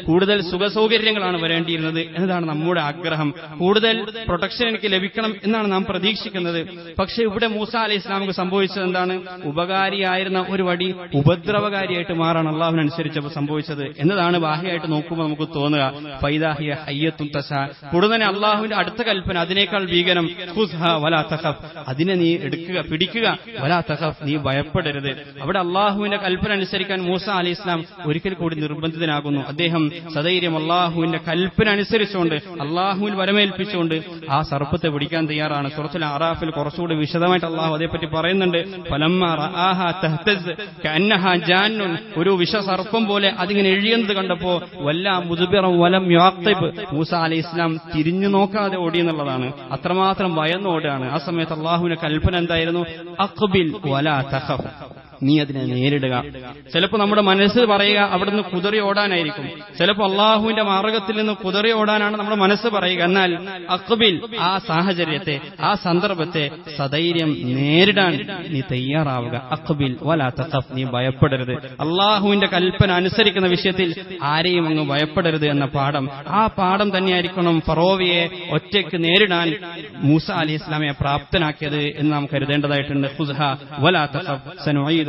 കൂടുതൽ സുഖസൗകര്യങ്ങളാണ് വരേണ്ടിയിരുന്നത് എന്നതാണ് നമ്മുടെ ആഗ്രഹം. കൂടുതൽ പ്രൊട്ടക്ഷൻ എനിക്ക് ലഭിക്കണം എന്നാണ് നാം പ്രതീക്ഷിക്കുന്നത്. പക്ഷെ ഇവിടെ മൂസ അലൈഹി ഇസ്ലാമിക്ക് സംഭവിച്ചത് എന്താണ്? ഉപകാരിയായിരുന്ന ഒരു വടി ഉപദ്രവകാരിയായിട്ട് മാറാണ് അള്ളാഹുവിനനുസരിച്ചപ്പോൾ സംഭവിച്ചത് എന്നതാണ് ബാഹ്യമായിട്ട് നോക്കുമ്പോൾ നമുക്ക് തോന്നുക. ഫൈദാഹിയ ഹയ്യത്തുൻ തസാ, ഉടനെ അള്ളാഹുവിന്റെ അടുത്ത കൽപ്പന അതിനേക്കാൾ ഭീകരം. ഖുസ്ഹാ വലാ തഖഫ്, അതിനെ നീ എടുക്കുക, പിടിക്കുക. വലാ തഖഫ്, നീ ഭയപ്പെടരുത്. അവിടെ അള്ളാഹുവിന്റെ കൽപ്പന അനുസരിക്കാൻ മൂസ അലൈഹി ഇസ്ലാം ഒരിക്കൽ കൂടി നിർബന്ധിതനാകുന്നു. അദ്ദേഹം സധൈര്യം അള്ളാഹുവിന്റെ കൽപ്പന അനുസരിച്ചുകൊണ്ട് അള്ളാഹുവിൽ വരമേൽപ്പിച്ചുകൊണ്ട് ആ സർപ്പത്തെ പിടിക്കാൻ തയ്യാറാണ്. സൂറത്തുൽ അറാഫിൽ കുറച്ചുകൂടി വിശദമായിട്ട് അള്ളാഹു അതേപ്പറ്റി പറയുന്നുണ്ട്. ഫലമ്മാ റആഹാ തഹ്തസ് കഅന്നഹാ ജാന്നുൻ, ഒരു വിഷസർപ്പം പോലെ അതിങ്ങനെ എഴിയുന്നത് കണ്ടപ്പോ വല്ലാ മുദ്ബിറൻ വലം യുഅഖിബ്, മൂസ അലൈഹി ഇസ്ലാം തിരിഞ്ഞു നോക്കാതെ ഓടി എന്നുള്ളതാണ്. അത്രമാത്രം ഭയന്നോടാണ്. ആ സമയത്ത് അള്ളാഹുവിന്റെ കൽപ്പന എന്തായിരുന്നു? അഖ്ബിൽ വലാ തഖഫ്, നീ അതിനെ നേരിടുക. ചിലപ്പോൾ നമ്മുടെ മനസ്സ് പറയുക അവിടുന്ന് കുതിറി ഓടാനായിരിക്കും. ചിലപ്പോൾ അള്ളാഹുവിന്റെ മാർഗത്തിൽ നിന്ന് കുതിറി ഓടാനാണ് നമ്മുടെ മനസ്സ് പറയുക. എന്നാൽ അഖ്ബിൽ, ആ സാഹചര്യത്തെ, ആ സന്ദർഭത്തെ സധൈര്യം നേരിടാൻ നീ തയ്യാറാവുക. അഖ്ബിൽ വലാ തഖഫ്, നീ ഭയപ്പെടരുത്. അള്ളാഹുവിന്റെ കൽപ്പന അനുസരിക്കുന്ന വിഷയത്തിൽ ആരെയും അങ്ങ് ഭയപ്പെടരുത് എന്ന പാഠം, ആ പാഠം തന്നെയായിരിക്കണം ഫറോവയെ ഒറ്റയ്ക്ക് നേരിടാൻ മൂസ അലൈഹി ഇസ്ലാമിയെ പ്രാപ്തനാക്കിയത് എന്ന് നാം കരുതേണ്ടതായിട്ടുണ്ട്. ഖുസ്ഹാ വലാ തഖഫ് സനുഈദുഹാ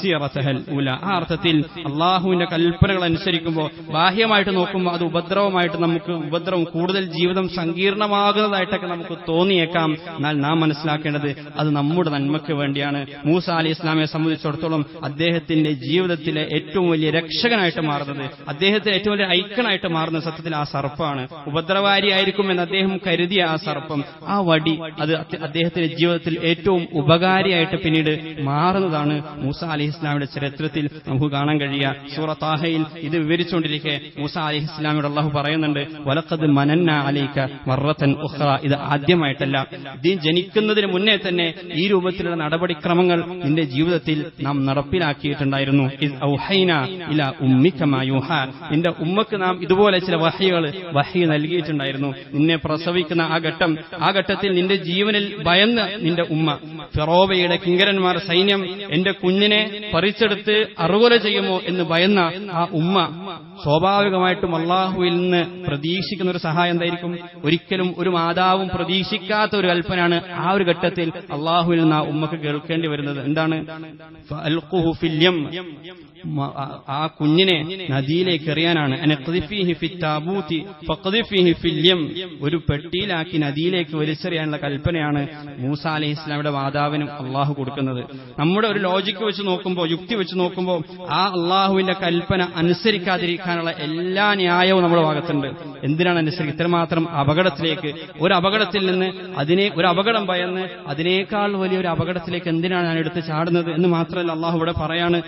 സിറതഹൽ ഉല. ആ അർത്ഥത്തിൽ അള്ളാഹുവിന്റെ കൽപ്പനകൾ അനുസരിക്കുമ്പോൾ ബാഹ്യമായിട്ട് നോക്കുമ്പോൾ അത് ഉപദ്രവമായിട്ട് നമുക്ക് ഉപദ്രവം കൂടുതൽ ജീവിതം സങ്കീർണമാകുന്നതായിട്ടൊക്കെ നമുക്ക് തോന്നിയേക്കാം. എന്നാൽ നാം മനസ്സിലാക്കേണ്ടത് അത് നമ്മുടെ നന്മയ്ക്ക് വേണ്ടിയാണ്. മൂസ അലൈഹി ഇസ്ലാമിനെ സംബന്ധിച്ചിടത്തോളം അദ്ദേഹത്തിന്റെ ജീവിതത്തിലെ ഏറ്റവും വലിയ രക്ഷകനായിട്ട് മാറുന്നത്, അദ്ദേഹത്തിന് ഏറ്റവും വലിയ ഐക്കണായിട്ട് മാറുന്ന സത്യത്തിൽ ആ സർപ്പമാണ്. ഉപദ്രവകാരിയായിരിക്കുമെന്ന് അദ്ദേഹം കരുതിയ ആ സർപ്പം, ആ വടി, അത് അദ്ദേഹത്തിന്റെ ജീവിതത്തിൽ ഏറ്റവും ഉപകാരിയായിട്ട് പിന്നീട് മാറുന്നതാണ് മൂസ അലൈഹി ഇസ്ലാമിയുടെ ചരിത്രത്തിൽ നമുക്ക് കാണാൻ കഴിയുക. സൂറത്ത് താഹയിൽ ഇത് വിവരിച്ചുകൊണ്ടിരിക്കെ മൂസ അലൈഹി ഇസ്ലാമിയോട് അല്ലാഹു പറയുന്നുണ്ട്, വലഖദ് മനന്നാ അലൈക മറത്തൻ ഉഖ്റ. ഇത് ആദ്യമായിട്ടല്ല, ദീൻ ജനിക്കുന്നതിന് മുന്നേ തന്നെ ഈ രൂപത്തിലുള്ള നടപടിക്രമങ്ങൾ നിന്റെ ജീവിതത്തിൽ നാം നടപ്പിലാക്കിയിട്ടുണ്ടായിരുന്നു. ഇദ് ഔഹൈനാ ഇലാ ഉമ്മിക മാ യൂഹാ, നിന്റെ ഉമ്മക്ക് നാം ഇതുപോലെ ചില വഹി നൽകിയിട്ടുണ്ടായിരുന്നു. നിന്നെ പ്രസവിക്കുന്ന ആ ഘട്ടത്തിൽ നിന്റെ ജീവനിൽ ഭയന്ന് നിന്റെ ഉമ്മ, ഫിറോവയുടെ കിങ്കരന്മാർ സൈന്യം എന്റെ കുഞ്ഞിനെ പറിച്ചെടുത്ത് അറുകൊല ചെയ്യുമോ എന്ന് ഭയന്ന ആ ഉമ്മ സ്വാഭാവികമായിട്ടും അള്ളാഹുവിൽ നിന്ന് പ്രതീക്ഷിക്കുന്ന ഒരു സഹായം എന്തായിരിക്കും? ഒരിക്കലും ഒരു മാതാവും പ്രതീക്ഷിക്കാത്ത ഒരു കൽപ്പനയാണ് ആ ഒരു ഘട്ടത്തിൽ അള്ളാഹുവിൽ നിന്ന് ആ ഉമ്മക്ക് കേൾക്കേണ്ടി വരുന്നത്. എന്താണ്? ഫഅൽഖുഹു ഫിൽ യം, ആ കുഞ്ഞിനെ നദിയിലേക്ക് എറിയാനാണ്. അനഖ്ദിഫീഹി ഫിത്താബൂതി ഫഖ്ദിഫീഹി ഫിൽ യം, ഒരു പെട്ടിയിലാക്കി നദിയിലേക്ക് വലിച്ചെറിയാനുള്ള കൽപ്പനയാണ് മൂസ അലൈഹി ഇസ്ലാമിയുടെ മാതാവിനും അള്ളാഹു കൊടുക്കുന്നത്. നമ്മുടെ ഒരു ലോജിക്ക് വെച്ച് നോക്കുമ്പോൾ, യുക്തി വെച്ച് നോക്കുമ്പോൾ, ആ അള്ളാഹുവിന്റെ കൽപ്പന അനുസരിക്കാതിരിക്കാനുള്ള എല്ലാ ന്യായവും നമ്മുടെ ഭാഗത്തുണ്ട്. എന്തിനാണ് അനുസരിക്കുക? ഇത്രമാത്രം അപകടത്തിലേക്ക്, ഒരു അപകടത്തിൽ നിന്ന് ഒരു അപകടം ഭയന്ന് അതിനേക്കാൾ വലിയൊരു അപകടത്തിലേക്ക് എന്തിനാണ് ഞാൻ എടുത്ത് ചാടുന്നത് എന്ന് മാത്രമല്ല അള്ളാഹു ഇവിടെ പറയാണ്,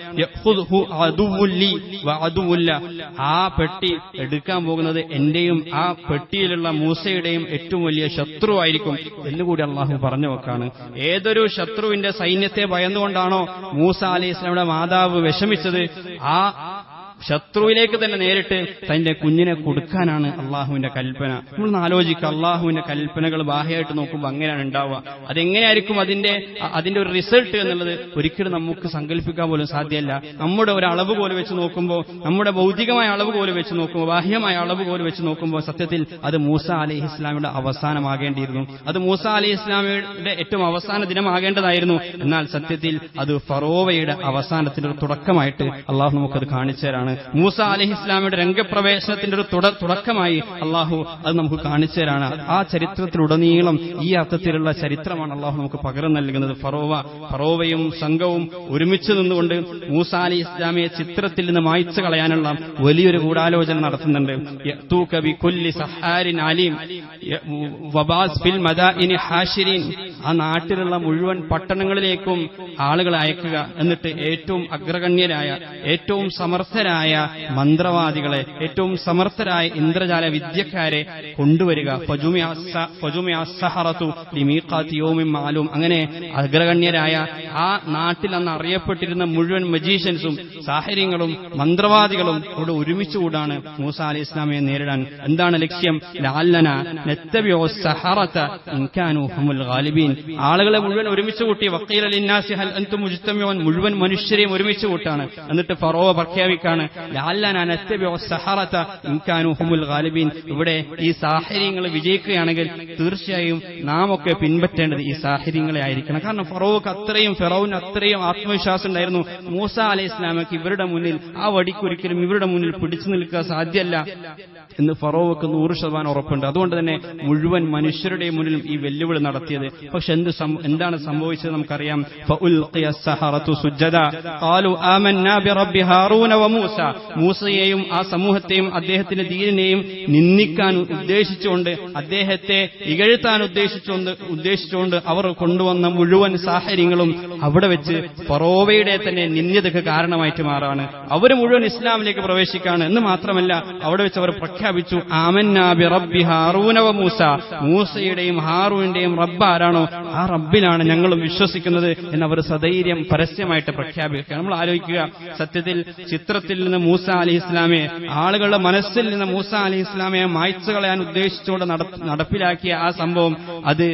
ആ പെട്ടി എടുക്കാൻ പോകുന്നത് എന്റെയും ആ പെട്ടിയിലുള്ള മൂസയുടെയും ഏറ്റവും വലിയ ശത്രുവായിരിക്കും എന്നുകൂടി അള്ളാഹു പറഞ്ഞു വെക്കാണ്. ഏതൊരു ശത്രുവിന്റെ സൈന്യത്തെ ഭയന്നുകൊണ്ടാണോ മൂസ അലൈഹി ഇസ്ലാമിയുടെ മാതാവ് വിഷമിച്ചത്, ആ ശത്രുവിലേക്ക് തന്നെ നേരിട്ട് തന്റെ കുഞ്ഞിനെ കൊടുക്കാനാണ് അള്ളാഹുവിന്റെ കൽപ്പന. നമ്മളൊന്ന് ആലോചിക്കുക, അള്ളാഹുവിന്റെ കൽപ്പനകൾ ബാഹ്യമായിട്ട് നോക്കുമ്പോൾ അങ്ങനെയാണ് ഉണ്ടാവുക. അതെങ്ങനെയായിരിക്കും അതിന്റെ ഒരു റിസൾട്ട് എന്നുള്ളത് ഒരിക്കലും നമുക്ക് സങ്കല്പിക്കാൻ പോലും സാധ്യമല്ല. നമ്മുടെ ഒരു അളവ് പോലെ വെച്ച് നോക്കുമ്പോൾ, നമ്മുടെ ഭൗതികമായ അളവ് പോലെ വെച്ച് നോക്കുമ്പോൾ, ബാഹ്യമായ അളവ് പോലെ വെച്ച് നോക്കുമ്പോൾ സത്യത്തിൽ അത് മൂസ അലൈഹി ഇസ്ലാമിയുടെ അവസാനമാകേണ്ടിയിരുന്നു. അത് മൂസ അലൈഹി ഇസ്ലാമിയുടെ ഏറ്റവും അവസാന ദിനമാകേണ്ടതായിരുന്നു. എന്നാൽ സത്യത്തിൽ അത് ഫറോവയുടെ അവസാനത്തിന്റെ ഒരു തുടക്കമായിട്ട് അള്ളാഹു നമുക്കത് കാണിച്ചു തരാണ്. മൂസ അലൈഹി ഇസ്ലാമിയുടെ രംഗപ്രവേശനത്തിന്റെ ഒരു തുടക്കമായി അള്ളാഹു അത് നമുക്ക് കാണിച്ചു തരാണ്. ആ ചരിത്രത്തിലുടനീളം ഈ അർത്ഥത്തിലുള്ള ചരിത്രമാണ് അള്ളാഹു നമുക്ക് പകർന്നു നൽകുന്നത്. ഫറോവയും സംഘവും ഒരുമിച്ച് നിന്നുകൊണ്ട് മൂസ അലൈഹി ഇസ്ലാമിയെ ചിത്രത്തിൽ നിന്ന് മായ്ച്ചു കളയാനുള്ള വലിയൊരു ഗൂഢാലോചന നടത്തുന്നുണ്ട്. ആ നാട്ടിലുള്ള മുഴുവൻ പട്ടണങ്ങളിലേക്കും ആളുകളെ അയക്കുക, എന്നിട്ട് ഏറ്റവും അഗ്രഗണ്യരായ, ഏറ്റവും സമർത്ഥരായ മന്ത്രവാദികളെ, ഏറ്റവും സമർത്ഥരായ ഇന്ദ്രജാല വിദ്യക്കാരെ കൊണ്ടുവരിക. അങ്ങനെ അഗ്രഗണ്യരായ ആ നാട്ടിൽ അന്ന് അറിയപ്പെട്ടിരുന്ന മുഴുവൻ മജീഷ്യൻസും സാഹിര്യങ്ങളും മന്ത്രവാദികളും ഇവിടെ ഒരുമിച്ചുകൂടാണ് മൂസ അലൈഹി ഇസ്ലാമയെ നേരിടാൻ. എന്താണ് ലക്ഷ്യം? ലഅല്ലന നത്തബിഉ സഹറത ഇൻ കാനൂ ഹുമുൽ ഗാലിബീൻ. ആളുകളെ മുഴുവൻ ഒരുമിച്ച് കൂട്ടി. വഖീല ലിന്നാസി ഹൽ അൻതും മുജ്തമിഊൻ, മുഴുവൻ മനുഷ്യരെയും ഒരുമിച്ച് കൂട്ടാണ്. എന്നിട്ട് ഫറോവ പ്രഖ്യാപിക്കാണ് ലഅല്ലന നത്തബിഉ സഹറത ഇൻ കാനൂ ഹുമുൽ ഗാലിബീൻ. ഇവിടെ ഈ സാഹിര്യങ്ങൾ വിജയിക്കുകയാണെങ്കിൽ തീർച്ചയായും നാം ഒക്കെ പിൻപറ്റേണ്ടത് ഈ സാഹിര്യങ്ങളെ ആയിരിക്കണം. കാരണം ഫറോവക്ക് ഫിറഔന് അത്രയും ആത്മവിശ്വാസം ഉണ്ടായിരുന്നു. മൂസ അലൈഹി ഇസ്ലാമക്ക് ഇവരുടെ മുന്നിൽ ആ വടിക്കൊരിക്കലും ഇവരുടെ മുന്നിൽ പിടിച്ചു നിൽക്കുക സാധ്യമല്ല എന്ന് ഫറോവക്ക് 100% ഉറപ്പുണ്ട്. അതുകൊണ്ട് തന്നെ മുഴുവൻ മനുഷ്യരുടെയും മുന്നിലും ഈ വെല്ലുവിളി നടത്തിയത്. പക്ഷെ എന്താണ് സംഭവിച്ചത് നമുക്കറിയാം. ഫഉൽഖിയ അസ്സഹറതു സുജ്ജദ ഖാലു ആമന്നാ ബിറബ്ബി ഹാറൂന വമൂസ. മൂസയെയും ആ സമൂഹത്തെയും അദ്ദേഹത്തിന്റെ ദീനിനെയും നിന്ദിക്കാൻ ഉദ്ദേശിച്ചുകൊണ്ട്, അദ്ദേഹത്തെ ഇകഴ്ത്താൻ ഉദ്ദേശിച്ചുകൊണ്ട് അവർ കൊണ്ടുവന്ന മുഴുവൻ സാഹചര്യങ്ങളും അവിടെ വെച്ച് ഫറോവയുടെ തന്നെ നിന്ദ്യതയ്ക്ക് കാരണമായിട്ട് മാറാണ്. അവർ മുഴുവൻ ഇസ്ലാമിലേക്ക് പ്രവേശിക്കാണ്. എന്ന് മാത്രമല്ല, അവിടെ വെച്ച് അവർ പ്രഖ്യാപിച്ചു ആമന്നാ ബിറബ്ബി ഹാറൂന വമൂസ. മൂസയുടെയും ഹാറൂന്റെയും റബ്ബ് ആരാണോ ആ റബ്ബിലാണ് ഞങ്ങളും വിശ്വസിക്കുന്നത് എന്നവർ സധൈര്യം പരസ്യമായിട്ട് പ്രഖ്യാപിക്കുക. നമ്മൾ ആലോചിക്കുക, സത്യത്തിൽ ചിത്രത്തിൽ നിന്ന് മൂസ അലൈഹി ഇസ്ലാമയെ, ആളുകളുടെ മനസ്സിൽ നിന്ന് മൂസ അലൈഹി ഇസ്ലാമയെ മായ്ച്ചു കളയാൻ ഉദ്ദേശിച്ചുകൊണ്ട് നടപ്പിലാക്കിയ ആ സംഭവം, അത്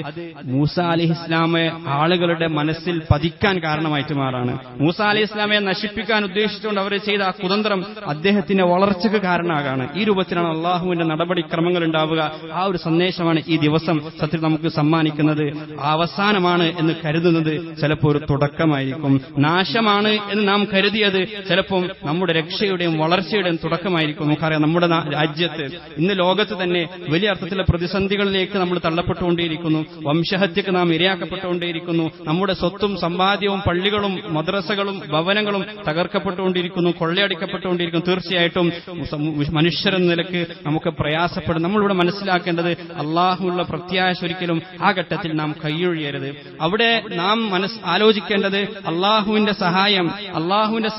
മൂസ അലൈഹി ഇസ്ലാമയെ ആളുകളുടെ മനസ്സിൽ പതിക്കാൻ കാരണമായിട്ട് മാറാണ്. മൂസ അലൈഹി ഇസ്ലാമയെ നശിപ്പിക്കാൻ ഉദ്ദേശിച്ചുകൊണ്ട് അവർ ചെയ്ത ആ കുതന്ത്രം അദ്ദേഹത്തിന്റെ വളർച്ചയ്ക്ക് കാരണമാകാണ്. ഈ രൂപത്തിലാണ് അള്ളാഹുവിന്റെ നടപടിക്രമങ്ങൾ ഉണ്ടാവുക. ആ ഒരു സന്ദേശമാണ് ഈ ദിവസം സത്യത്തിൽ നമുക്ക് സമ്മാനിക്കുന്നത്. അവസാനമാണ് എന്ന് കരുതുന്നത് ചിലപ്പോൾ ഒരു തുടക്കമായിരിക്കും. നാശമാണ് എന്ന് നാം കരുതിയത് ചിലപ്പോൾ നമ്മുടെ രക്ഷയുടെയും വളർച്ചയുടെയും തുടക്കമായിരിക്കും. നമുക്കറിയാം, നമ്മുടെ രാജ്യത്ത് ഇന്ന് ലോകത്ത് തന്നെ വലിയ അർത്ഥത്തിലുള്ള പ്രതിസന്ധികളിലേക്ക് നമ്മൾ തള്ളപ്പെട്ടുകൊണ്ടേയിരിക്കുന്നു. വംശഹത്യക്ക് നാം ഇരയാക്കപ്പെട്ടുകൊണ്ടേയിരിക്കുന്നു. നമ്മുടെ സ്വത്തും സമ്പാദ്യവും പള്ളികളും മദ്രസകളും ഭവനങ്ങളും തകർക്കപ്പെട്ടുകൊണ്ടിരിക്കുന്നു, കൊള്ളയടിക്കപ്പെട്ടുകൊണ്ടിരിക്കുന്നു. തീർച്ചയായിട്ടും മനുഷ്യരെന്ന നിലക്ക് നമുക്ക് പ്രയാസപ്പെടും. നമ്മളിവിടെ മനസ്സിലാക്കേണ്ടത് അള്ളാഹുള്ള പ്രത്യാശ ഒരിക്കലും ആ ഘട്ടത്തിൽ നാം കൈയൊഴിയരുത്. അവിടെ നാം ആലോചിക്കേണ്ടത് അള്ളാഹുവിന്റെ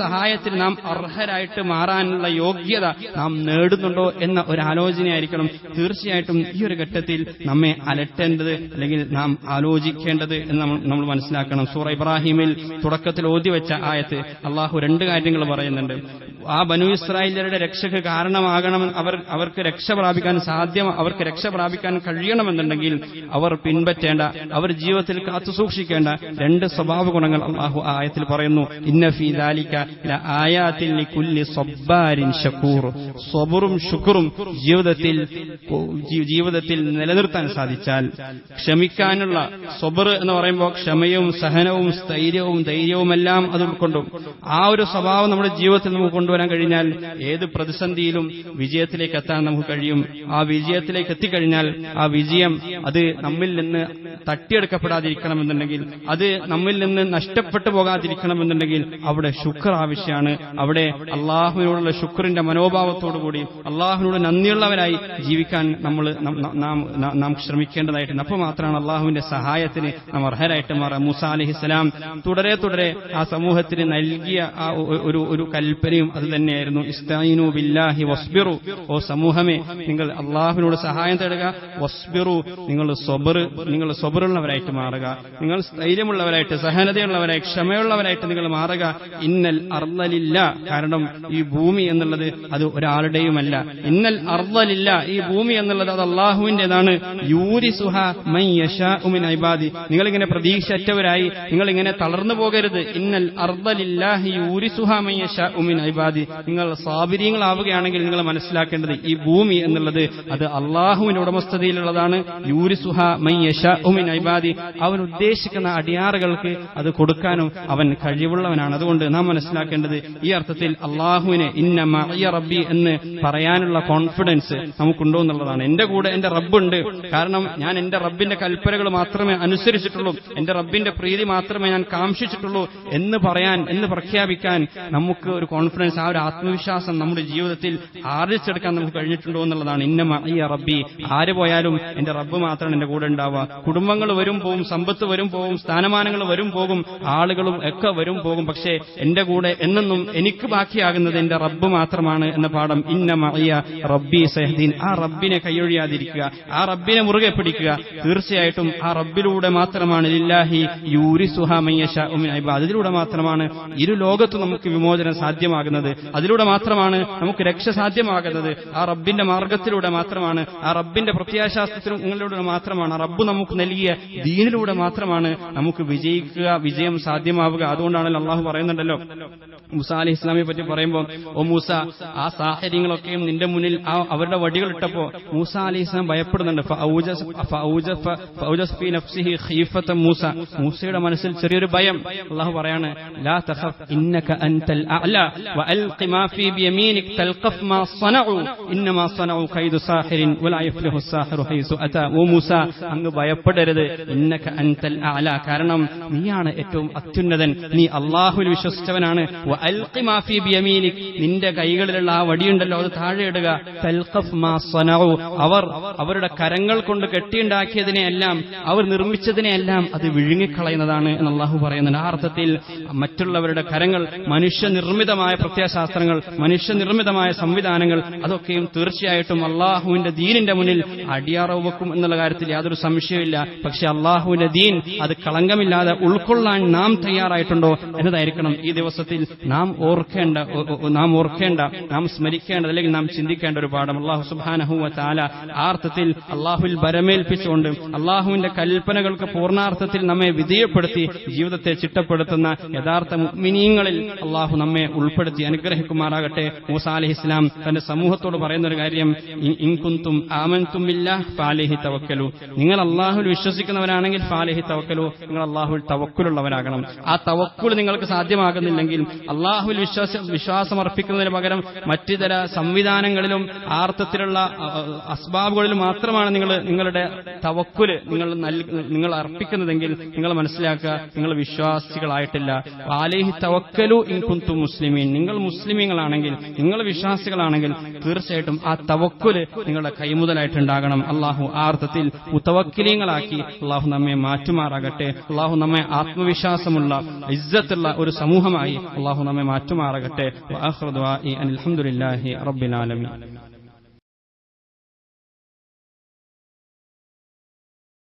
സഹായത്തിൽ നാം അർഹരായിട്ട് മാറാനുള്ള യോഗ്യത നാം നേടുന്നുണ്ടോ എന്ന ഒരു ആലോചനയായിരിക്കണം തീർച്ചയായിട്ടും ഈ ഒരു ഘട്ടത്തിൽ നമ്മെ അലട്ടേണ്ടത്, അല്ലെങ്കിൽ നാം ആലോചിക്കേണ്ടത് എന്ന് നമ്മൾ മനസ്സിലാക്കണം. സൂറ ഇബ്രാഹിമിൽ തുടക്കത്തിൽ ഓതിവെച്ച ആയത്ത് അള്ളാഹു 2 കാര്യങ്ങൾ പറയുന്നുണ്ട്. ആ ബനൂ ഇസ്രായേലിയരുടെ രക്ഷയ്ക്ക് കാരണമാകണം, അവർക്ക് രക്ഷ പ്രാപിക്കാൻ കഴിയണമെന്നുണ്ടെങ്കിൽ അവർ പിൻപറ്റേണ്ട, അവർ ജീവിതത്തിൽ കാത്തുസൂക്ഷിക്കേണ്ട 2 സ്വഭാവ ഗുണങ്ങൾ അള്ളാഹു ആയത്തിൽ പറയുന്നു. ഇന്ന ഫീ ദാലിക ലആയാതിൻ ലികുല്ലി സബ്ബാരിൻ ശകൂർ. സബറും ശുക്റും ജീവിതത്തിൽ നിലനിർത്താൻ സാധിച്ചാൽ, ക്ഷമിക്കാനുള്ള സബർ എന്ന് പറയുമ്പോൾ ക്ഷമയും സഹനവും സ്ഥൈര്യവും ധൈര്യവുമെല്ലാം അത് ഉൾക്കൊണ്ടും ആ ഒരു സ്വഭാവം നമ്മുടെ ജീവിതത്തിൽ നമുക്ക് കൊണ്ടുവരാൻ കഴിഞ്ഞാൽ ഏത് പ്രതിസന്ധിയിലും വിജയത്തിലേക്ക് എത്താൻ നമുക്ക് കഴിയും. ആ വിജയത്തിലേക്ക് എത്തിക്കഴിഞ്ഞാൽ ആ വിജയം അത് നമ്മിൽ നിന്ന് തട്ടിയെടുക്കപ്പെടാതിരിക്കണമെന്നുണ്ടെങ്കിൽ, അത് നമ്മിൽ നിന്ന് നഷ്ടപ്പെട്ടു പോകാതിരിക്കണമെന്നുണ്ടെങ്കിൽ അവിടെ ശുക്ർ ആവശ്യമാണ്. അവിടെ അള്ളാഹുവിനോടുള്ള ശുക്രിന്റെ മനോഭാവത്തോടുകൂടി അള്ളാഹുവിനോട് നന്ദിയുള്ളവരായി ജീവിക്കാൻ നാം ശ്രമിക്കേണ്ടതായിട്ടുണ്ട്. അപ്പോൾ മാത്രമാണ് അള്ളാഹുവിന്റെ സഹായത്തിന് നാം അർഹരായിട്ട് മാറാം. മൂസ അലൈഹിസ്സലാം തുടരെ ആ സമൂഹത്തിന് നൽകിയ ആ ഒരു കൽപ്പനയും അത് തന്നെയായിരുന്നു. ഇസ്തഈനു ബില്ലാഹി വസ്ബിറു. ഓ സമൂഹമേ, നിങ്ങൾ അള്ളാഹുവിനോട് സഹായം തേടുക. വസ്ബിറു, നിങ്ങൾ സ്വബറുള്ളവരായിട്ട് മാറുക. നിങ്ങൾ സ്ഥൈര്യമുള്ളവരായിട്ട്, സഹനതയുള്ളവരായി, ക്ഷമയുള്ളവരായിട്ട് നിങ്ങൾ മാറുക. ഇന്നൽ അർളലില്ല, കാരണം ഈ ഭൂമി എന്നുള്ളത് അത് ഒരാളുടെയുമല്ല. ഇന്നൽ അർളലില്ല, ഈ ഭൂമി എന്നുള്ളത് അത് അള്ളാഹുവിന്റേതാണ്. യൂരിസുഹ മൻ യശാഉ മിൻ ഇബാദി. നിങ്ങളിങ്ങനെ പ്രതീക്ഷയറ്റവരായി നിങ്ങളിങ്ങനെ തളർന്നു പോകരുത്. ഇന്നൽ അർളലില്ലാഹി യൂരിസുഹ മൻ യശാഉ മിൻ ഇബാദി. നിങ്ങൾ സാബിരീങ്ങളാവുകയാണെങ്കിൽ നിങ്ങൾ മനസ്സിലാക്കേണ്ടത് ഈ ഭൂമി എന്നുള്ളത് അത് അള്ളാഹുവിന്റെ ഉടമസ്ഥതയിലുള്ളതാണ്. യൂരിസുഹ മൻ യശാഉ മിൻ ഇബാദി. അവൻ ഉദ്ദേശിക്കുന്ന അടിയാറുകൾക്ക് അത് കൊടുക്കാനും അവൻ കഴിവുള്ളവനാണ്. അതുകൊണ്ട് നാം മനസ്സിലാക്കേണ്ടത് ഈ അർത്ഥത്തിൽ അള്ളാഹുവിനെ ഇന്ന മഅയ റബ്ബി എന്ന് പറയാനുള്ള കോൺഫിഡൻസ് നമുക്കുണ്ടോ എന്നുള്ളതാണ്. എന്റെ കൂടെ എന്റെ റബ്ബുണ്ട്, കാരണം ഞാൻ എന്റെ റബ്ബിന്റെ കൽപ്പനകൾ മാത്രമേ അനുസരിച്ചിട്ടുള്ളൂ, എന്റെ റബ്ബിന്റെ പ്രീതി മാത്രമേ ഞാൻ കാംക്ഷിച്ചിട്ടുള്ളൂ എന്ന് പ്രഖ്യാപിക്കാൻ നമുക്ക് ഒരു കോൺഫിഡൻസ് ആ ഒരു ആത്മവിശ്വാസം നമ്മുടെ ജീവിതത്തിൽ ആർജിച്ചെടുക്കാൻ നമുക്ക് കഴിഞ്ഞിട്ടുണ്ടോ എന്നുള്ളതാണ്. ഇന്ന മഅയ്യ റബ്ബി, ആര് പോയാലും എന്റെ റബ്ബ് മാത്രമാണ് എന്റെ കൂടെ ഉണ്ടാവുക. കുടുംബങ്ങൾ വരും പോകും, സമ്പത്ത് വരും പോകും, സ്ഥാനമാനങ്ങൾ വരും പോകും, ആളുകളും ഒക്കെ വരും പോകും, പക്ഷേ എന്റെ കൂടെ എന്നെന്നും എനിക്ക് ബാക്കിയാകുന്നത് എന്റെ റബ്ബ് മാത്രമാണ് എന്ന പാഠം. ഇന്ന മഅയ്യ റബ്ബി സയഹ്ദീൻ, ആ റബ്ബിനെ കൈയൊഴിയാതിരിക്കുക, ആ റബ്ബിനെ മുറുകെ പിടിക്കുക. തീർച്ചയായിട്ടും ആ റബ്ബിലൂടെ മാത്രമാണ് ലില്ലാഹി യൂരിസുഹാ മൻ യശാഉ മിൻ ഇബാദിഹി, അതിലൂടെ മാത്രമാണ് ഇരു ലോകത്തും നമുക്ക് വിമോചനം സാധ്യമാകുന്നത്, അതിലൂടെ മാത്രമാണ് നമുക്ക് രക്ഷ സാധ്യമാകുന്നത്. ആ റബ്ബിന്റെ മാർഗത്തിലൂടെ മാത്രമാണ്, ആ റബ്ബിന്റെ പ്രത്യാശാസ്ത്രത്തിലൂടെ മാത്രമാണ്, ആ റബ്ബ് നമുക്ക് നൽകിയ ദീനിലൂടെ മാത്രമാണ് നമുക്ക് വിജയം സാധ്യമാവുക. അതുകൊണ്ടാണല്ലോ അള്ളാഹു പറയുന്നുണ്ടല്ലോ മൂസ അലൈഹി ഇസ്ലാമിനെ പറ്റി പറയുമ്പോൾ, ഓ മൂസ, ആ സാഹചര്യങ്ങളൊക്കെയും നിന്റെ മുന്നിൽ അവരുടെ വടികൾ ഇട്ടപ്പോ മൂസ അലൈഹി ഇസ്ലാം ഭയപ്പെടുന്നുണ്ട്. മൂസ, മൂസയുടെ മനസ്സിൽ ചെറിയൊരു ഭയം. അള്ളാഹു പറയാണ്, ലാ തഖഫ് ഇന്നക അൻതൽ അഅല വഅൽഖി മാ ഫീ ബിയമീനിക തൽഖഫ് മാ സ്വനഉ ഇന്നമാ സ്വനഉ കൈദു സാഹിറിൻ വലാ യഫ്ലിഹു സാഹിറു ഹൈസു അതാ. ഓ മൂസ, അങ്ങ് ഭയപ്പെടരുത്. ഇന്നക അൻതൽ അഅല, കാരണം നീയാണ് ഏറ്റവും അത്യുന്നതൻ, നീ അള്ളാഹുവിൽ വിശ്വസിച്ചവനാണ്. വഅൽഖി മാ ഫീ ബിയമീനിക, നിന്റെ കൈകളിലുള്ള ആ വടിയുണ്ടല്ലോ അത് താഴെ ഇടുക. തൽഖഫ് മാ സ്വനഉ, അവരുടെ കരങ്ങൾ കൊണ്ട് കെട്ടിയുണ്ടാക്കിയതിനെയെല്ലാം, അവർ നിർമ്മിച്ചതിനെയെല്ലാം അത് വിഴുങ്ങിക്കളയുന്നതാണ് എന്ന് അള്ളാഹു പറയുന്നുണ്ട്. ആ അർത്ഥത്തിൽ മറ്റുള്ളവരുടെ കരങ്ങൾ, മനുഷ്യനിർമ്മിതമായ പ്രത്യയശാസ്ത്രങ്ങൾ, മനുഷ്യനിർമ്മിതമായ സംവിധാനങ്ങൾ, അതൊക്കെയും തീർച്ചയായിട്ടും അള്ളാഹുവിന്റെ ദീനിന്റെ മുന്നിൽ അടിയറവ് വെക്കും എന്നുള്ള കാര്യത്തിൽ യാതൊരു സംശയമില്ല. പക്ഷെ അള്ളാഹുവിന്റെ ദീൻ അത് കളങ്കമില്ലാതെ ഉൾക്കൊള്ളാൻ നാം തയ്യാറായിട്ടുണ്ടോ എന്നതായിരിക്കണം ഈ ദിവസത്തിൽ നാം ഓർക്കേണ്ട, നാം സ്മരിക്കേണ്ട, അല്ലെങ്കിൽ നാം ചിന്തിക്കേണ്ട ഒരു പാഠം. അള്ളാഹു സുബ്ഹാനഹു വ തആല ആ അർത്ഥത്തിൽ അള്ളാഹുവിൽ ബരമേൽപ്പിച്ചുകൊണ്ട് അള്ളാഹുവിന്റെ കൽപ്പനകൾക്ക് പൂർണ്ണാർത്ഥത്തിൽ നമ്മെ വിധേയപ്പെടുത്തി ജീവിതത്തെ ചിട്ടപ്പെടുത്തുന്ന യഥാർത്ഥ മുഅ്മിനീങ്ങളിൽ അള്ളാഹു നമ്മെ ഉൾപ്പെടുത്തി അനുഗ്രഹിക്കുമാറാകട്ടെ. മൂസ അലൈഹി ഇസ്ലാം തന്റെ സമൂഹത്തോട് പറയുന്ന ഒരു കാര്യം, ഇൻ കുൻതും ആമൻതും ബില്ലാഹ് ഫഅലൈഹി തവക്കലു, നിങ്ങൾ അള്ളാഹുവിൽ വിശ്വസിക്കുന്നവരാണെങ്കിൽ ഫഅലൈഹി തവക്കലു, നിങ്ങൾ അള്ളാഹുവിൽ തവക്കുലുള്ളവരാകണം. ആ തവക്കുൽ നിങ്ങൾക്ക് സാധ്യമാകുന്നില്ലെങ്കിൽ അള്ളാഹുവിൽ വിശ്വാസം അർപ്പിക്കുന്നതിന് പകരം മറ്റു തര സംവിധാനങ്ങളിലും ആർത്ഥത്തിലുള്ള അസ്ബാബുകളിലും മാത്രമാണ് നിങ്ങളുടെ തവക്കുല് നിങ്ങൾ അർപ്പിക്കുന്നതെങ്കിൽ നിങ്ങൾ മനസ്സിലാക്കുക, നിങ്ങൾ വിശ്വാസികളായിട്ടില്ല. അലൈഹി തവക്കലു ഇൻ കുൻതും മുസ്ലിമീൻ, നിങ്ങൾ മുസ്ലിമീങ്ങളാണെങ്കിൽ, നിങ്ങൾ വിശ്വാസികളാണെങ്കിൽ തീർച്ചയായിട്ടും ആ തവക്കുല് നിങ്ങളുടെ കൈമുതലായിട്ടുണ്ടാകണം. അള്ളാഹു ആ അർത്ഥത്തിൽ മുതവക്കിലീങ്ങളാക്കി അള്ളാഹു നമ്മെ മാറ്റുമാറാകട്ടെ. അള്ളാഹു നമ്മെ ആത്മവിശ്വാസമുള്ള ഇസ്സത്തുള്ള ഒരു സമൂഹമായി അള്ളാഹു നമ്മെ മാറ്റുമാറാകട്ടെ. വആഖിറു ദുആഇ അൽഹംദുലില്ലാഹി റബ്ബിൽ ആലമീൻ.